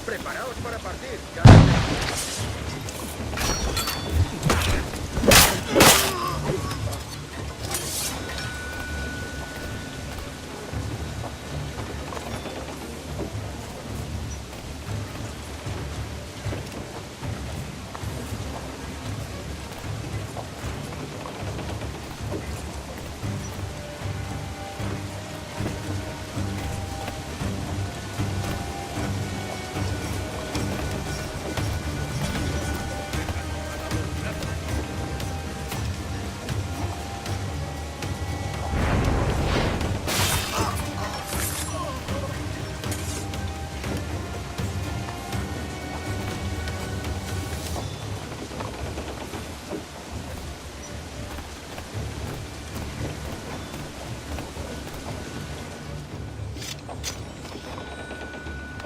¡Preparaos para partir!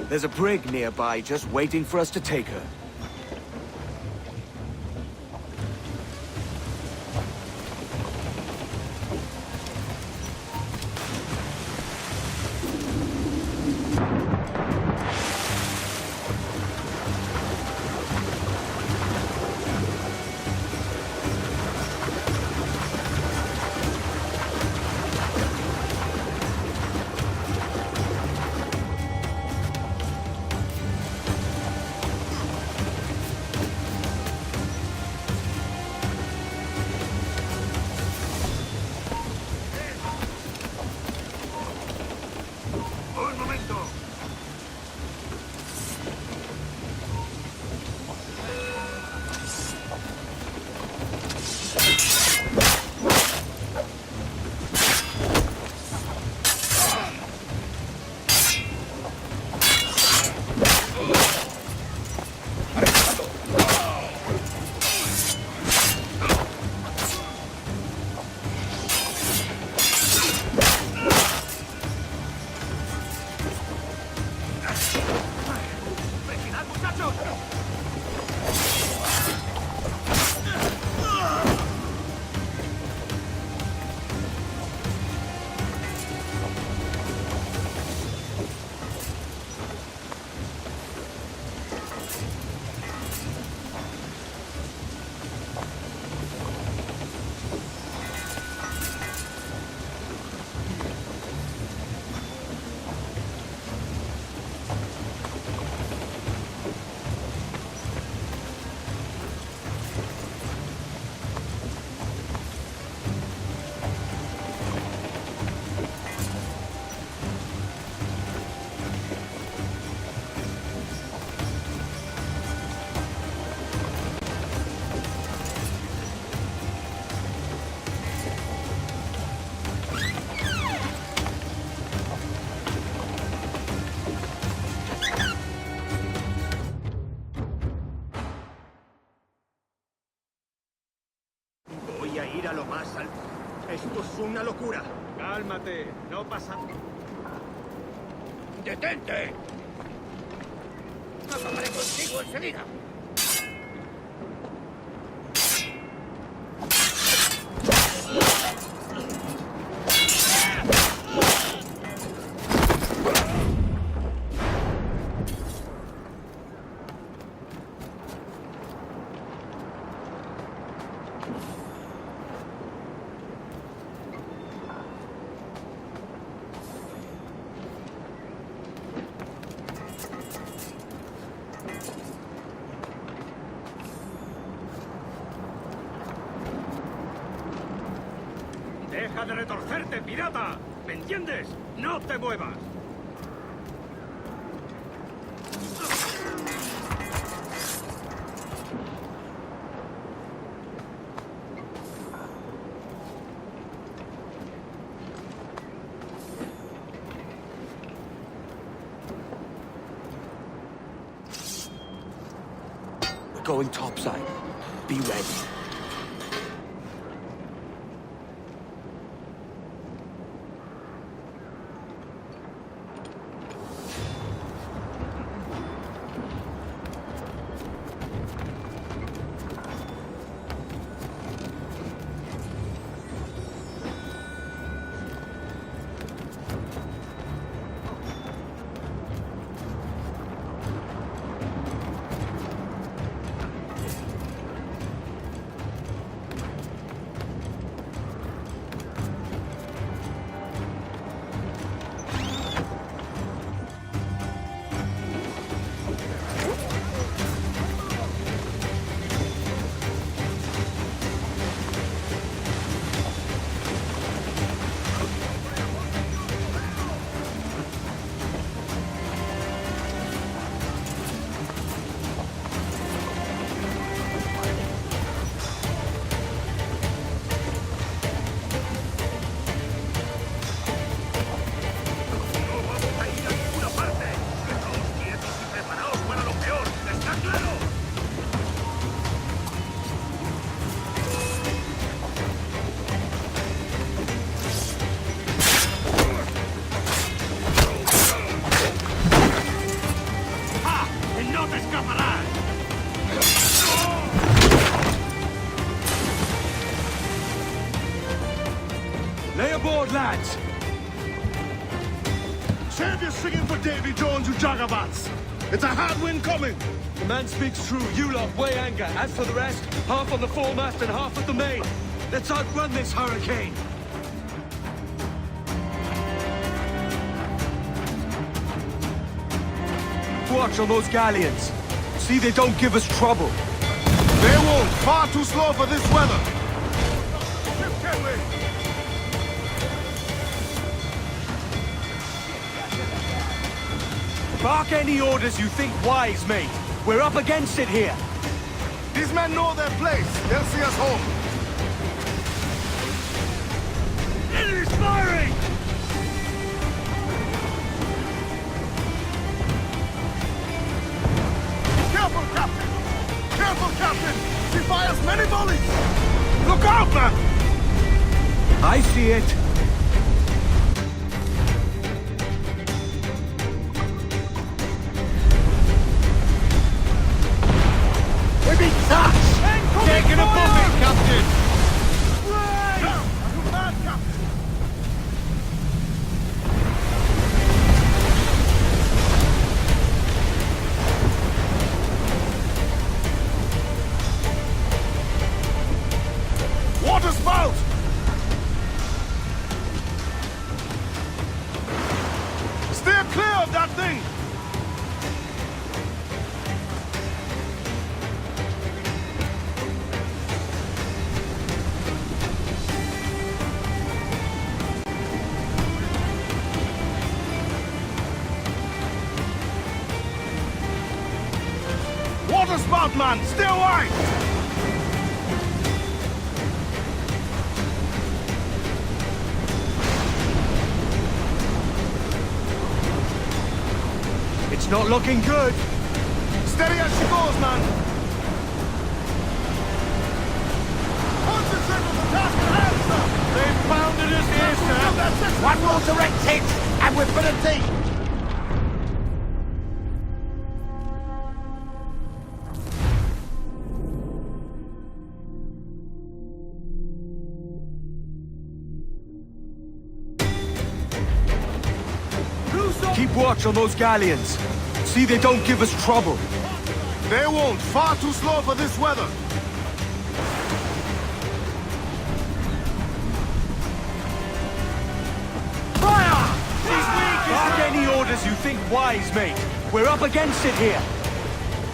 There's a brig nearby just waiting for us to take her. Voy a ir a lo más alto. Esto es una locura. Cálmate, no pasa... ¡Detente! ¡Acabaré contigo enseguida! ¡Deja de retorcerte, pirata! ¿Me entiendes? ¡No te muevas! We're going topside. Be ready. lads. Save your singing for Davy Jones, you jagabats! It's a hard wind coming! The man speaks true. You lot weigh anchor. As for the rest, half on the foremast and half at the main. Let's outrun this hurricane. Watch on those galleons. See they don't give us trouble. They won't. Far too slow for this weather. Bark any orders you think wise, mate. We're up against it here. These men know their place. They'll see us home. Enemy's firing! Careful, Captain! Careful, Captain! She fires many volleys! Look out, man! I see it. We've been touched! Taking a buffet, Captain! Down! You mad, Captain! Water spout! Steer clear of that thing! Water spout, man! Stay wide! It's not looking good. Steady as she goes, man! Concentrate on the task at hand, sir! They've pounded us here, sir! One more direct hit, and we're put a deep! Keep watch on those galleons. See they don't give us trouble. They won't. Far too slow for this weather. Fire! Bark any orders you think wise, mate. We're up against it here.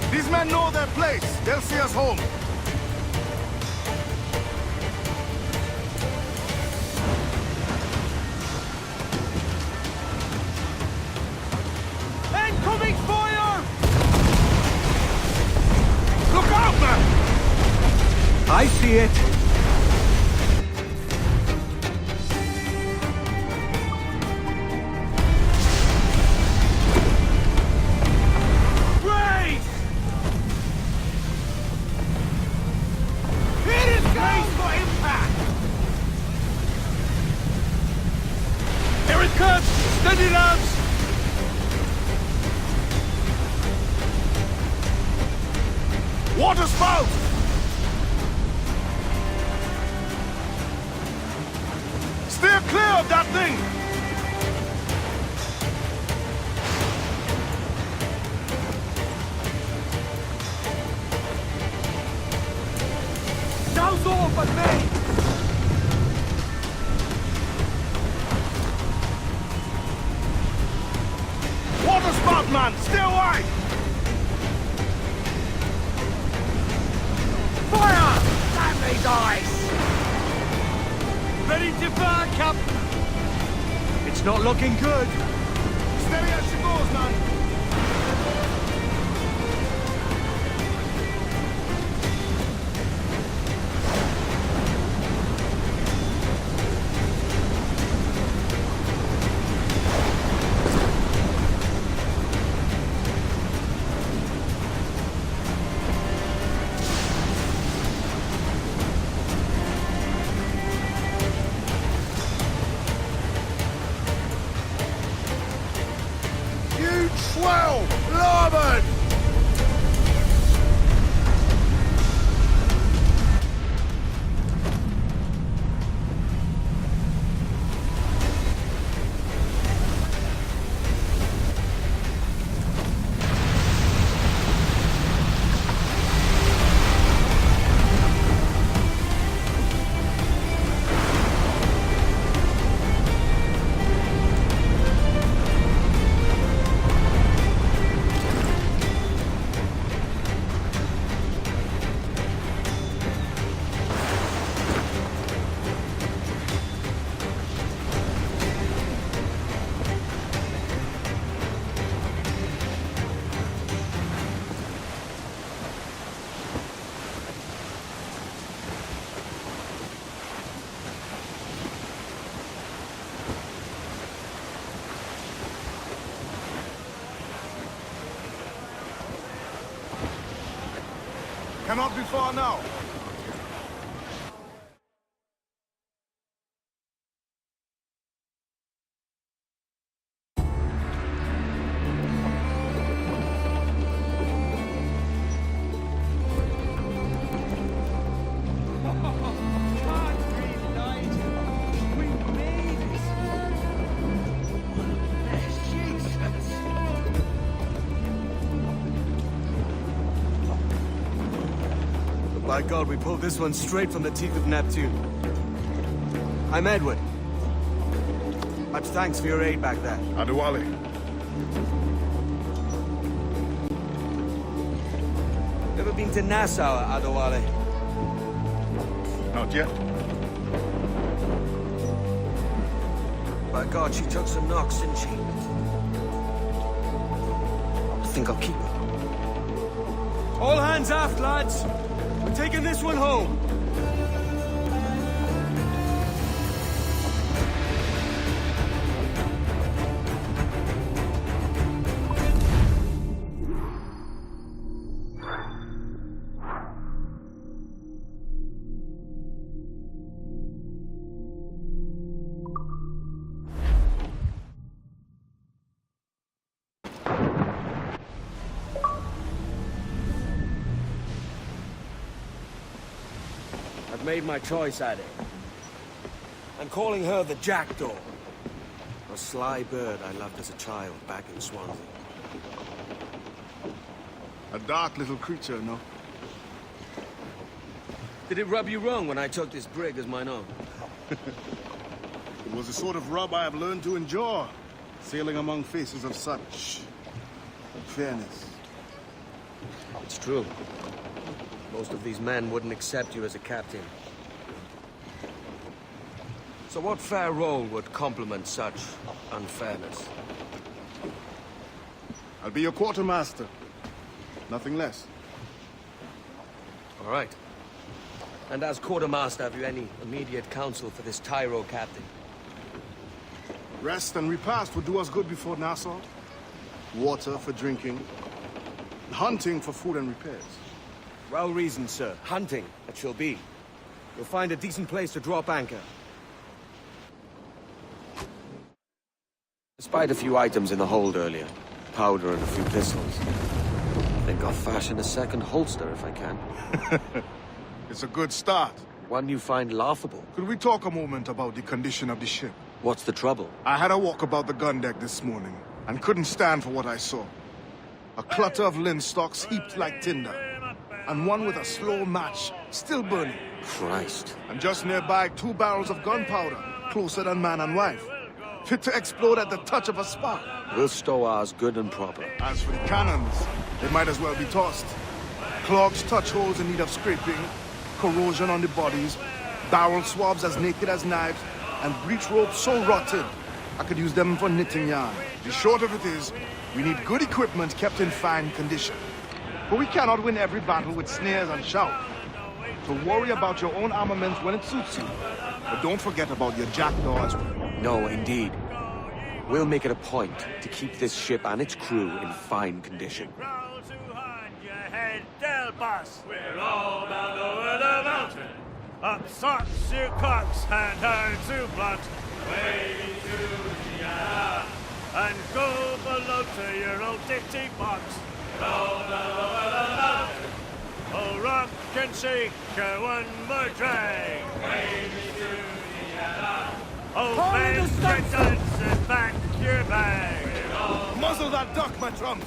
These men know their place. They'll see us home. Incoming fire! Look out, man! I see it. Brace! Here it goes for impact! Here it comes! Steady, lads! Water spout! Steer clear of that thing! Now's all but me! Water spout, man! Stay wide! Fire! Damn these eyes! Ready to fire, Cap! It's not looking good. Steady as she goes, man! Cannot be far now. By God, we pulled this one straight from the teeth of Neptune. I'm Edward. Much thanks for your aid back there. Adewale. Ever been to Nassau, Adewale? Not yet. By God, she took some knocks, didn't she? I think I'll keep her. All hands aft, lads! We're taking this one home. I've made my choice, Addy. I'm calling her the Jackdaw. A sly bird I loved as a child back in Swansea. A dark little creature, no? Did it rub you wrong when I took this brig as mine own? It was the sort of rub I have learned to endure, sailing among faces of such fairness. It's true. Most of these men wouldn't accept you as a captain. So what fair role would complement such unfairness? I'll be your quartermaster. Nothing less. All right. And as quartermaster, have you any immediate counsel for this Tyro captain? Rest and repast would do us good before Nassau. Water for drinking. Hunting for food and repairs. Well reasoned, sir. Hunting, it shall be. You'll find a decent place to drop anchor. Despite a few items in the hold earlier, powder and a few pistols, I think I'll fashion a second holster if I can. It's a good start. One you find laughable. Could we talk a moment about the condition of the ship? What's the trouble? I had a walk about the gun deck this morning, and couldn't stand for what I saw. A clutter of linstocks heaped like tinder, and one with a slow match still burning. Christ. And just nearby, 2 barrels of gunpowder, closer than man and wife. Fit to explode at the touch of a spark. We'll stow ours good and proper. As for the cannons, they might as well be tossed. Clogs touch holes in need of scraping, corrosion on the bodies, barrel swabs as naked as knives, and breech ropes so rotted, I could use them for knitting yarn. The short of it is, we need good equipment kept in fine condition. But we cannot win every battle with snares and shout. So worry about your own armaments when it suits you. But don't forget about your jackdaw as well. No, indeed. We'll make it a point to keep this ship and its crew in fine condition. We're all bound over the mountain. Up socks your cocks and hard to blunt. Way to Vienna. And go below to your old ditty box. Roll down over the mountain. Oh, rock and shake one more drag. Way to Vienna. Oh, man, get dance and pack your bag. Muzzle that duck, my drums!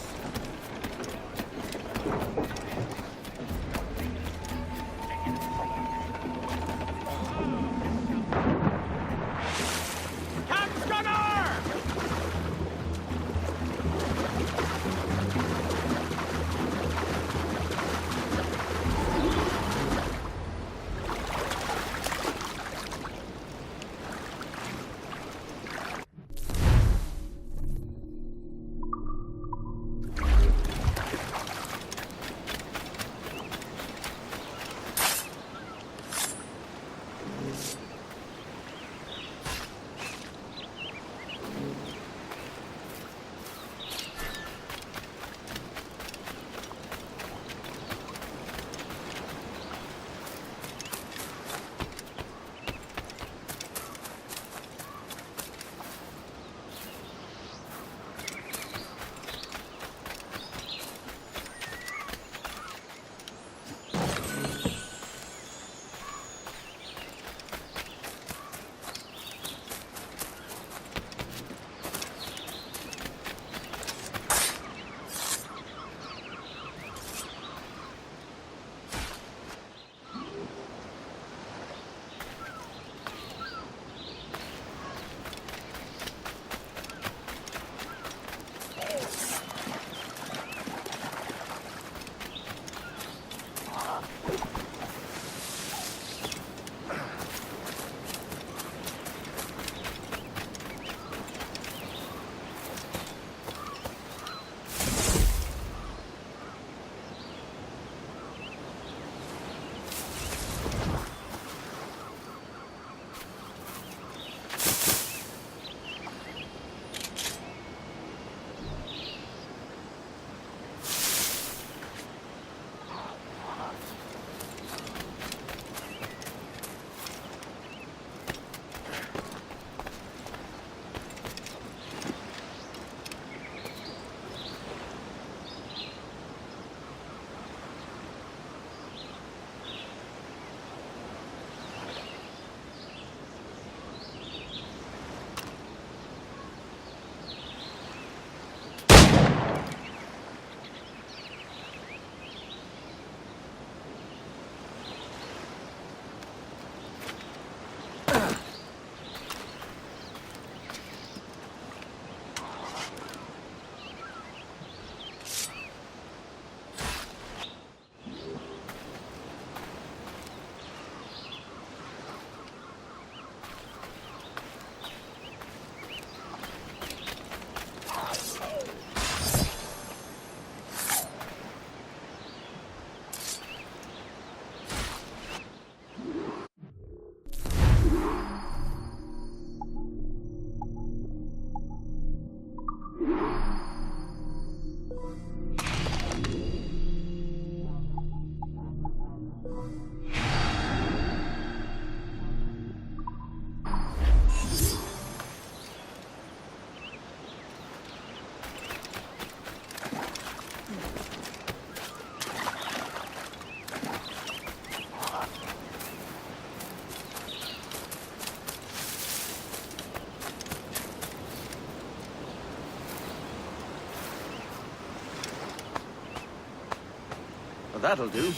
that'll do.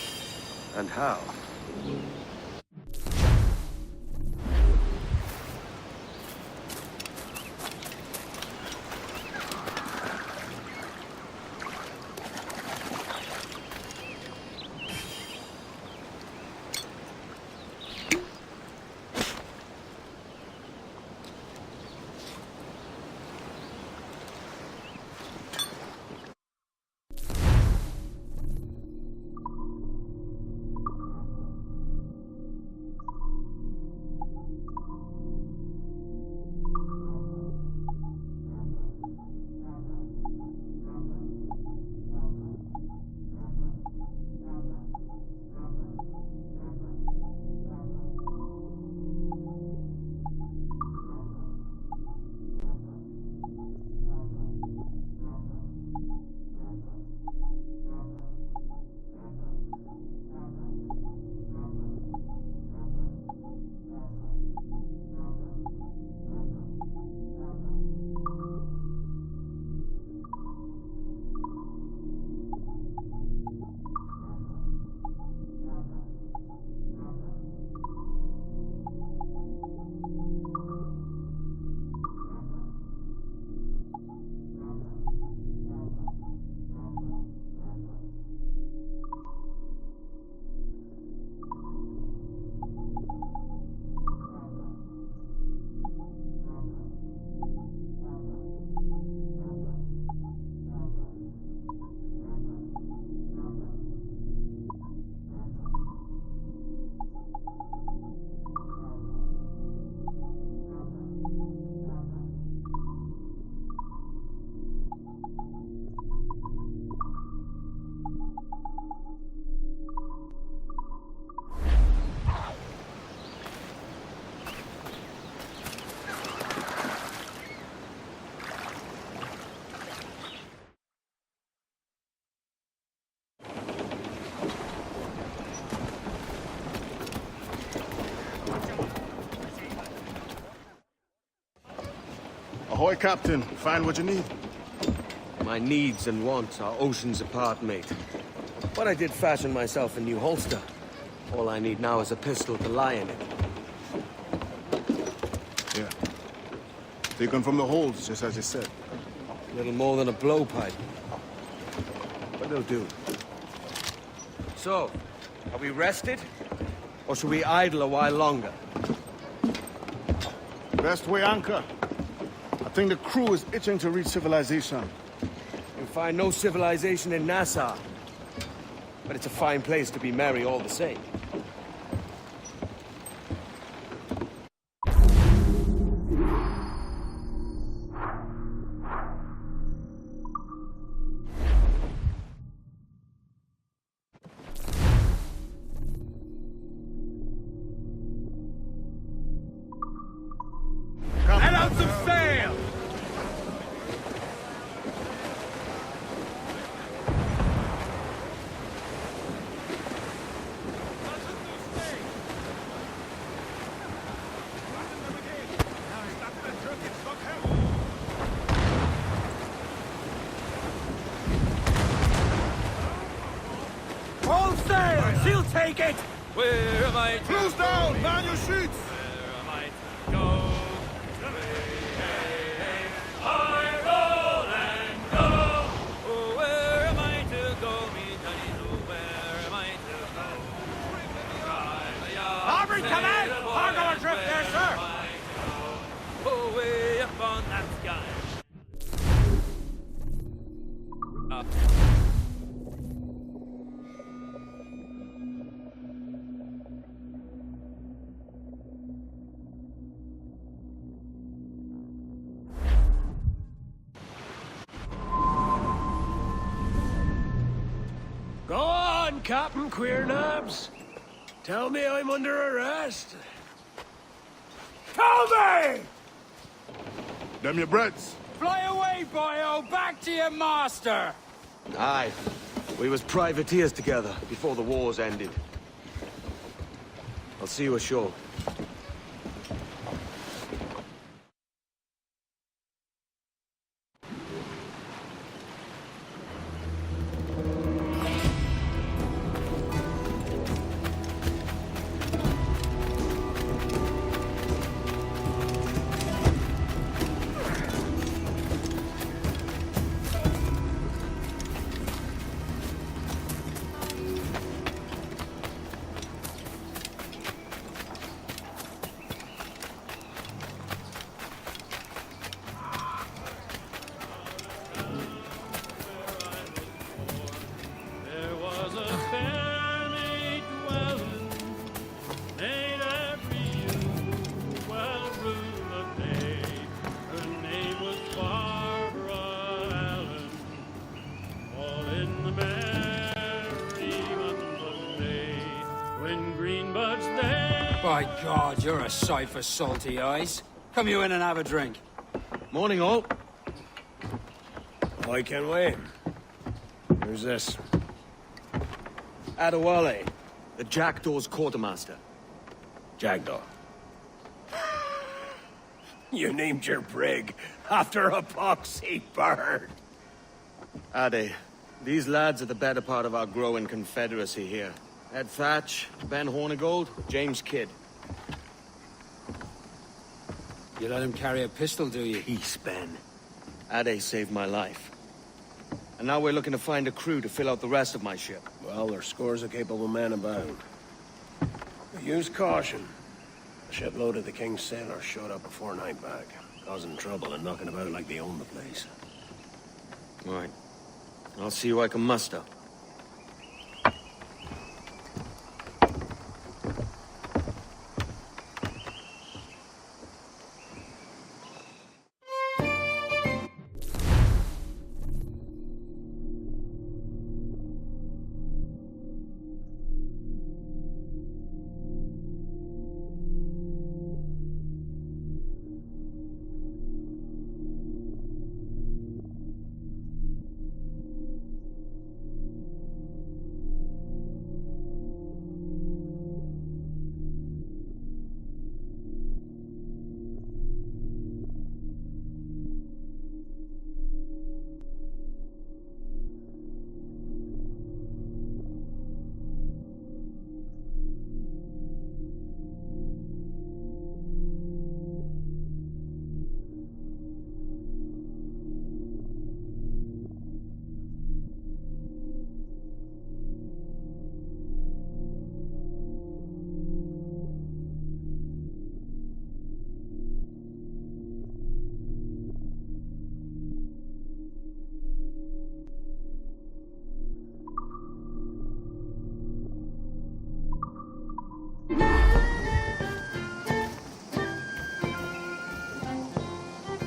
And how? Ahoy, Captain. Find what you need. My needs and wants are oceans apart, mate. But I did fashion myself a new holster. All I need now is a pistol to lie in it. Yeah. Taken from the holds, just as you said. Little more than a blowpipe. But it'll do. So, are we rested? Or should we idle a while longer? Best way anchor. I think the crew is itching to reach civilization. You'll find no civilization in Nassau. But it's a fine place to be merry all the same. Let out some sail! All sail! She'll take it! Where am I to Close go? down! Man your sheets! Where am I to go? I roll and go. Oh, where am I to go, me Johnny? Oh, where am I to go? Aubrey, come in! Cargo adrift there, sir! Oh, way up on that sky. Go on, Captain Queernabs. Tell me I'm under arrest. Tell me! Them your breads. Fly away, boyo! Back to your master! Aye. We was privateers together before the wars ended. I'll see you ashore. By God, you're a sight for salty eyes. Come you in and have a drink. Morning, all. I can wait. Who's this? Adewale, the Jackdaw's quartermaster. Jackdaw. You named your brig after a poxy bird. Ade, these lads are the better part of our growing confederacy here. Ed Thatch, Ben Hornigold, James Kidd. You let him carry a pistol, do you? Peace, Ben. Ade saved my life. And now we're looking to find a crew to fill out the rest of my ship. Well, there's scores of capable men about. But use caution. A shipload of the King's sailors showed up before night back, causing trouble and knocking about like they own the place. Right. I'll see who I can muster.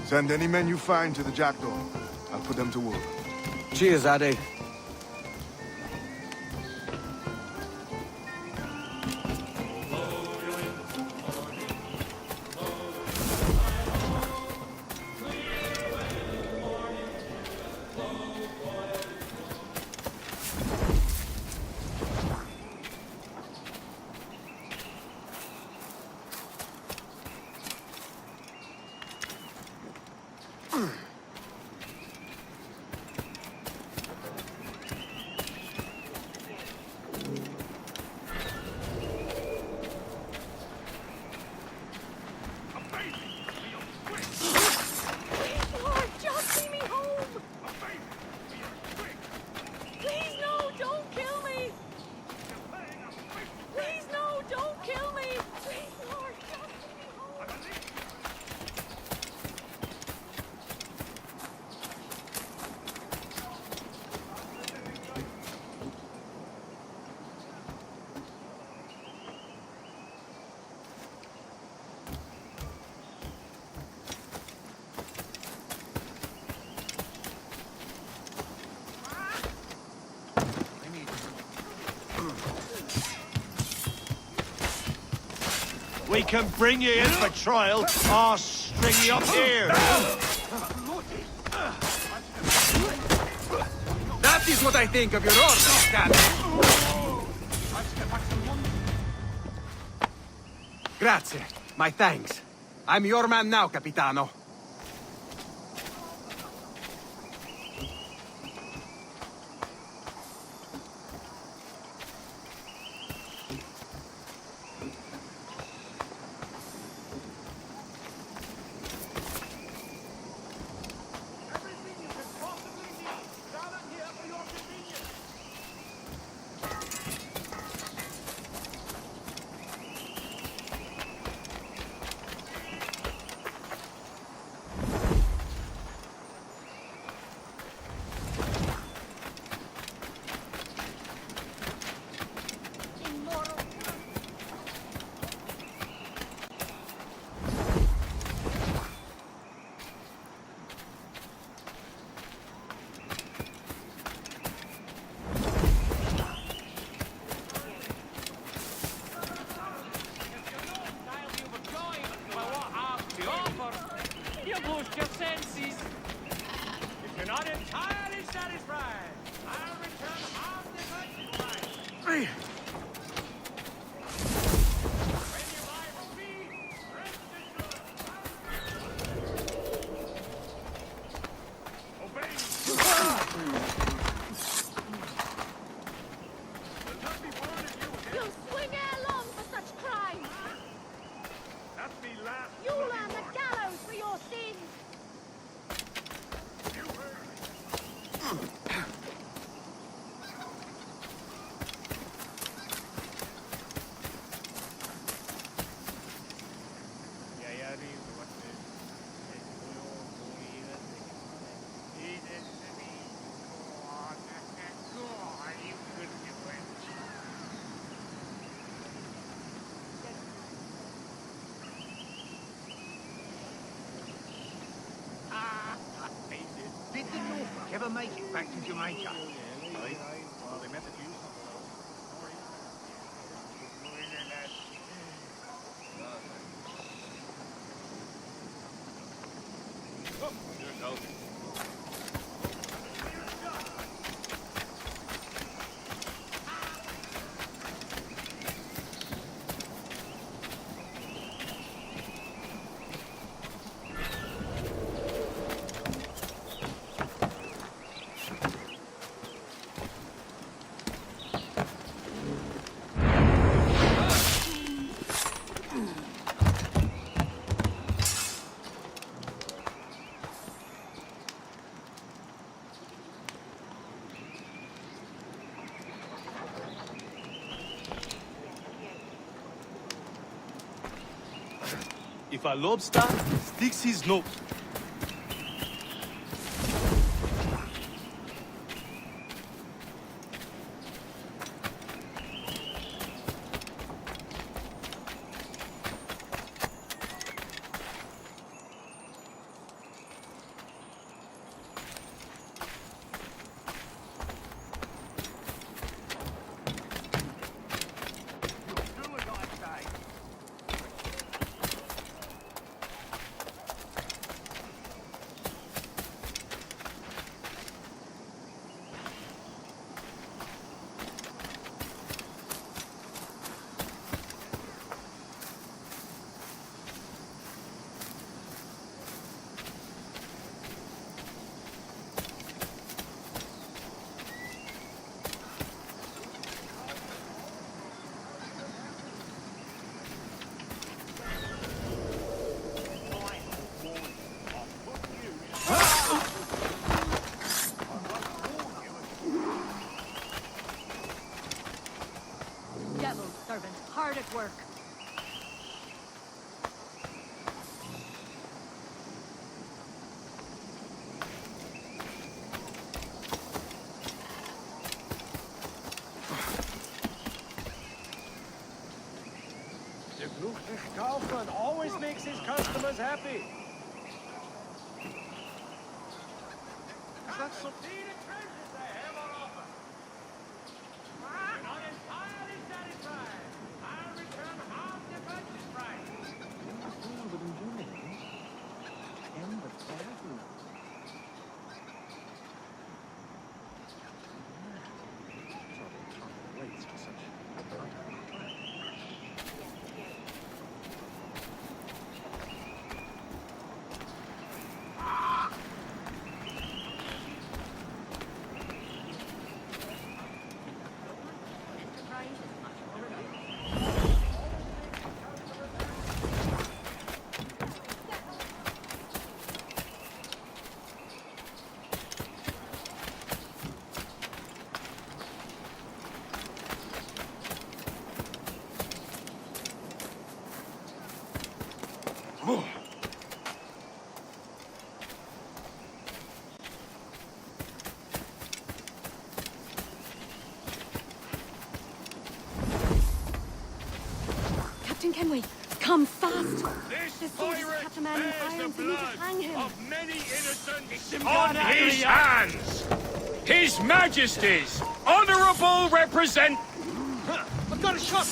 Send any men you find to the Jackdaw. I'll put them to work. Cheers, Ade. We can bring you in for trial, or string you up here. That is what I think of your orders, Captain. Grazie. My thanks. I'm your man now, Capitano. Hurry! You'll swing along for such crimes! That's me last. You'll earn the gallows for your sins! Did the Norfolk ever make it back to Jamaica? Well, they met the Jews. Oh, there it goes. If a lobster sticks his nose. Devil's servant, hard at work. The glücklich Kaufmann always makes his customers happy. That's so... Captain Kenway, come fast! This pirate bears the the blood hang him. of many innocents on his hands! His Majesty's honourable represent... I've got a shot!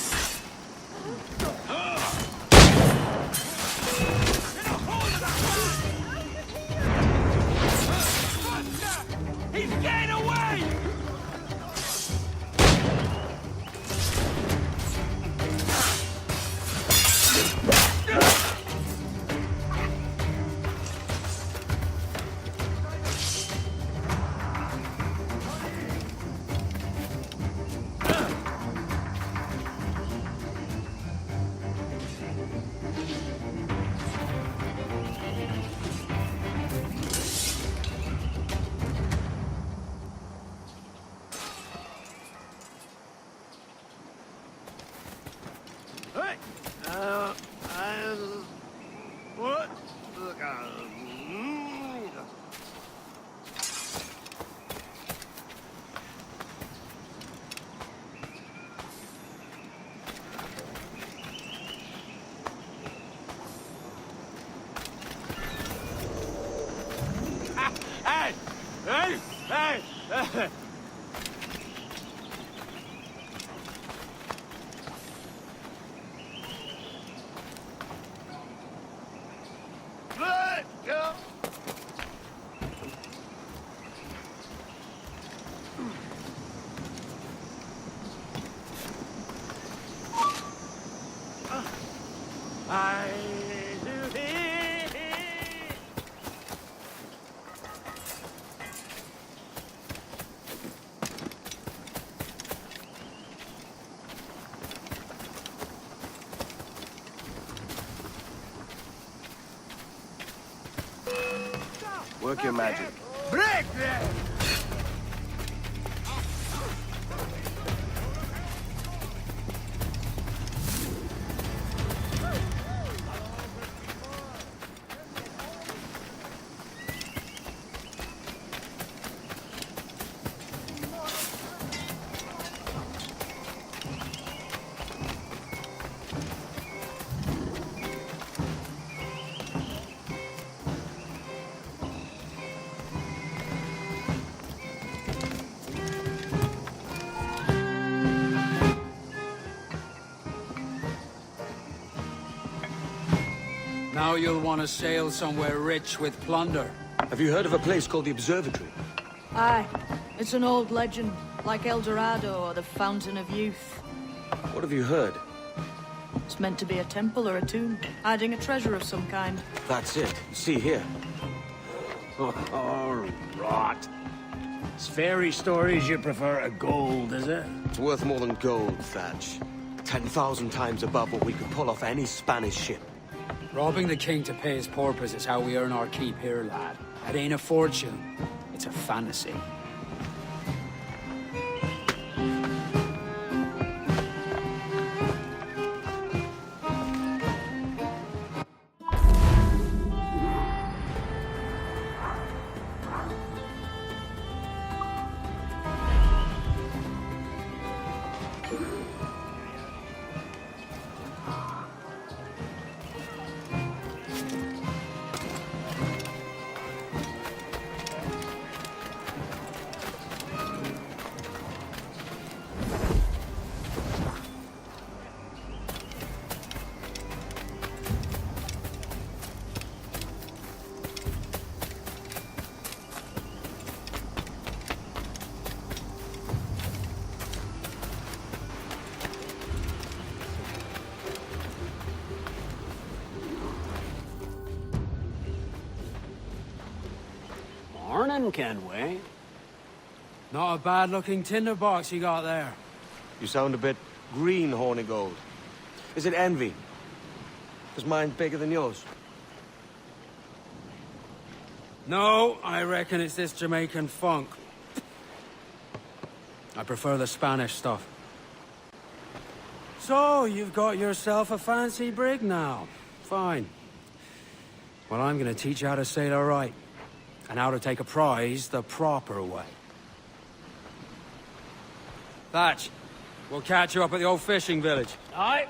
He's getting away! Work your magic. Break them! Now you'll want to sail somewhere rich with plunder. Have you heard of a place called the Observatory? Aye. It's an old legend, like El Dorado or the Fountain of Youth. What have you heard? It's meant to be a temple or a tomb, hiding a treasure of some kind. That's it. See here. Oh, rot. It's fairy stories you prefer to gold, is it? It's worth more than gold, Thatch. 10,000 times above what we could pull off any Spanish ship. Robbing the king to pay his porpoise is how we earn our keep here, lad. It ain't a fortune. It's a fantasy. Morning, Kenway. Not a bad-looking tinderbox you got there. You sound a bit green, Hornigold. Is it envy? Because mine's bigger than yours. No, I reckon it's this Jamaican funk. I prefer the Spanish stuff. So, you've got yourself a fancy brig now. Fine. Well, I'm gonna teach you how to sail her right. And how to take a prize the proper way. Thatch, we'll catch you up at the old fishing village. Aye.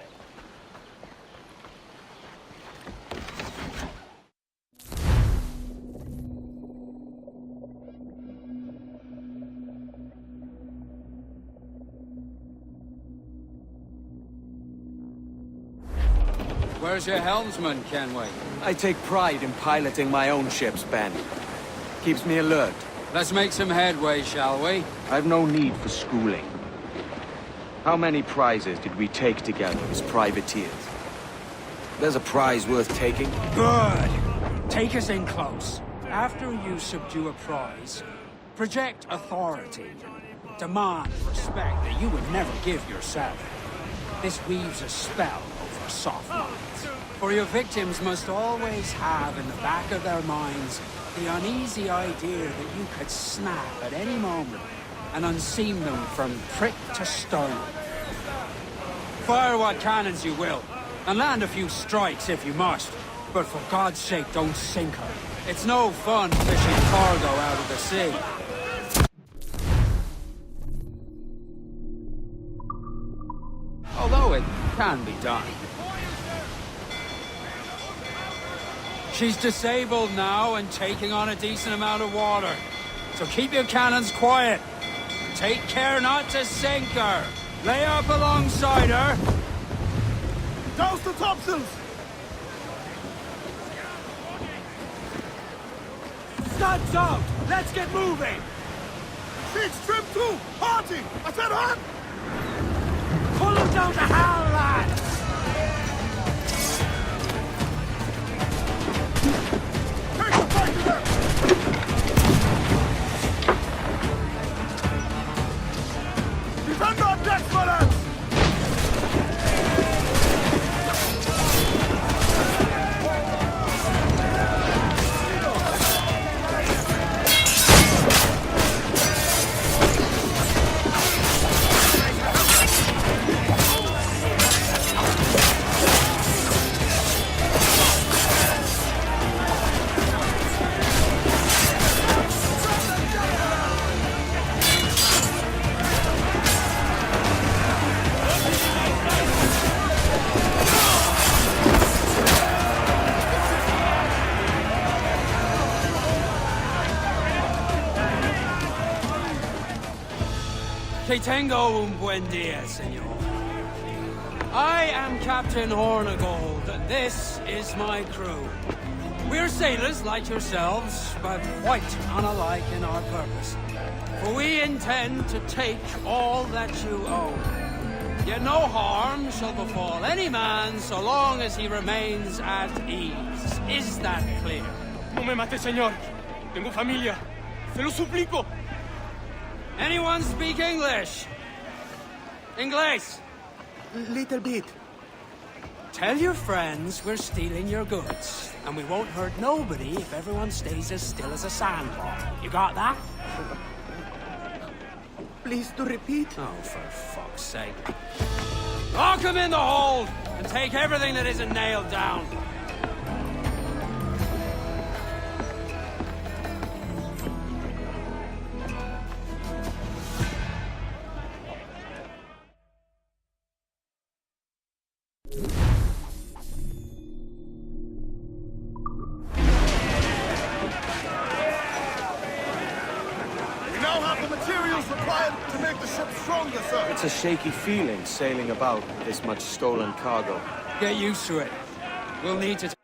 Where's your helmsman, Kenway? I take pride in piloting my own ships, Ben. Keeps me alert. Let's make some headway, shall we? I've no need for schooling. How many prizes did we take together as privateers? There's a prize worth taking. Good! Take us in close. After you subdue a prize, project authority. Demand respect that you would never give yourself. This weaves a spell over soft minds. For your victims must always have in the back of their minds the uneasy idea that you could snap at any moment and unseam them from prick to stern. Fire what cannons you will, and land a few strikes if you must, but for God's sake don't sink her. It's no fun fishing cargo out of the sea. Although it can be done. She's disabled now and taking on a decent amount of water. So keep your cannons quiet. Take care not to sink her. Lay up alongside her. Douse the topsails! Studs out! Let's get moving! Sheets trim too! Party! I said hot! Pull them down the howl, lad! Defend our decks, brothers! Que tengo un buen dia, senor. I am Captain Hornigold, and this is my crew. We're sailors like yourselves, but quite unalike in our purpose. For we intend to take all that you own. Yet no harm shall befall any man so long as he remains at ease. Is that clear? No me mate, señor. Tengo familia. Se lo suplico. Anyone speak English? Inglés? Little bit. Tell your friends we're stealing your goods, and we won't hurt nobody if everyone stays as still as a sandbar. You got that? Please to repeat. Oh, for fuck's sake. Lock him in the hold, and take everything that isn't nailed down. It's a shaky feeling sailing about with this much stolen cargo. Get used to it. We'll need to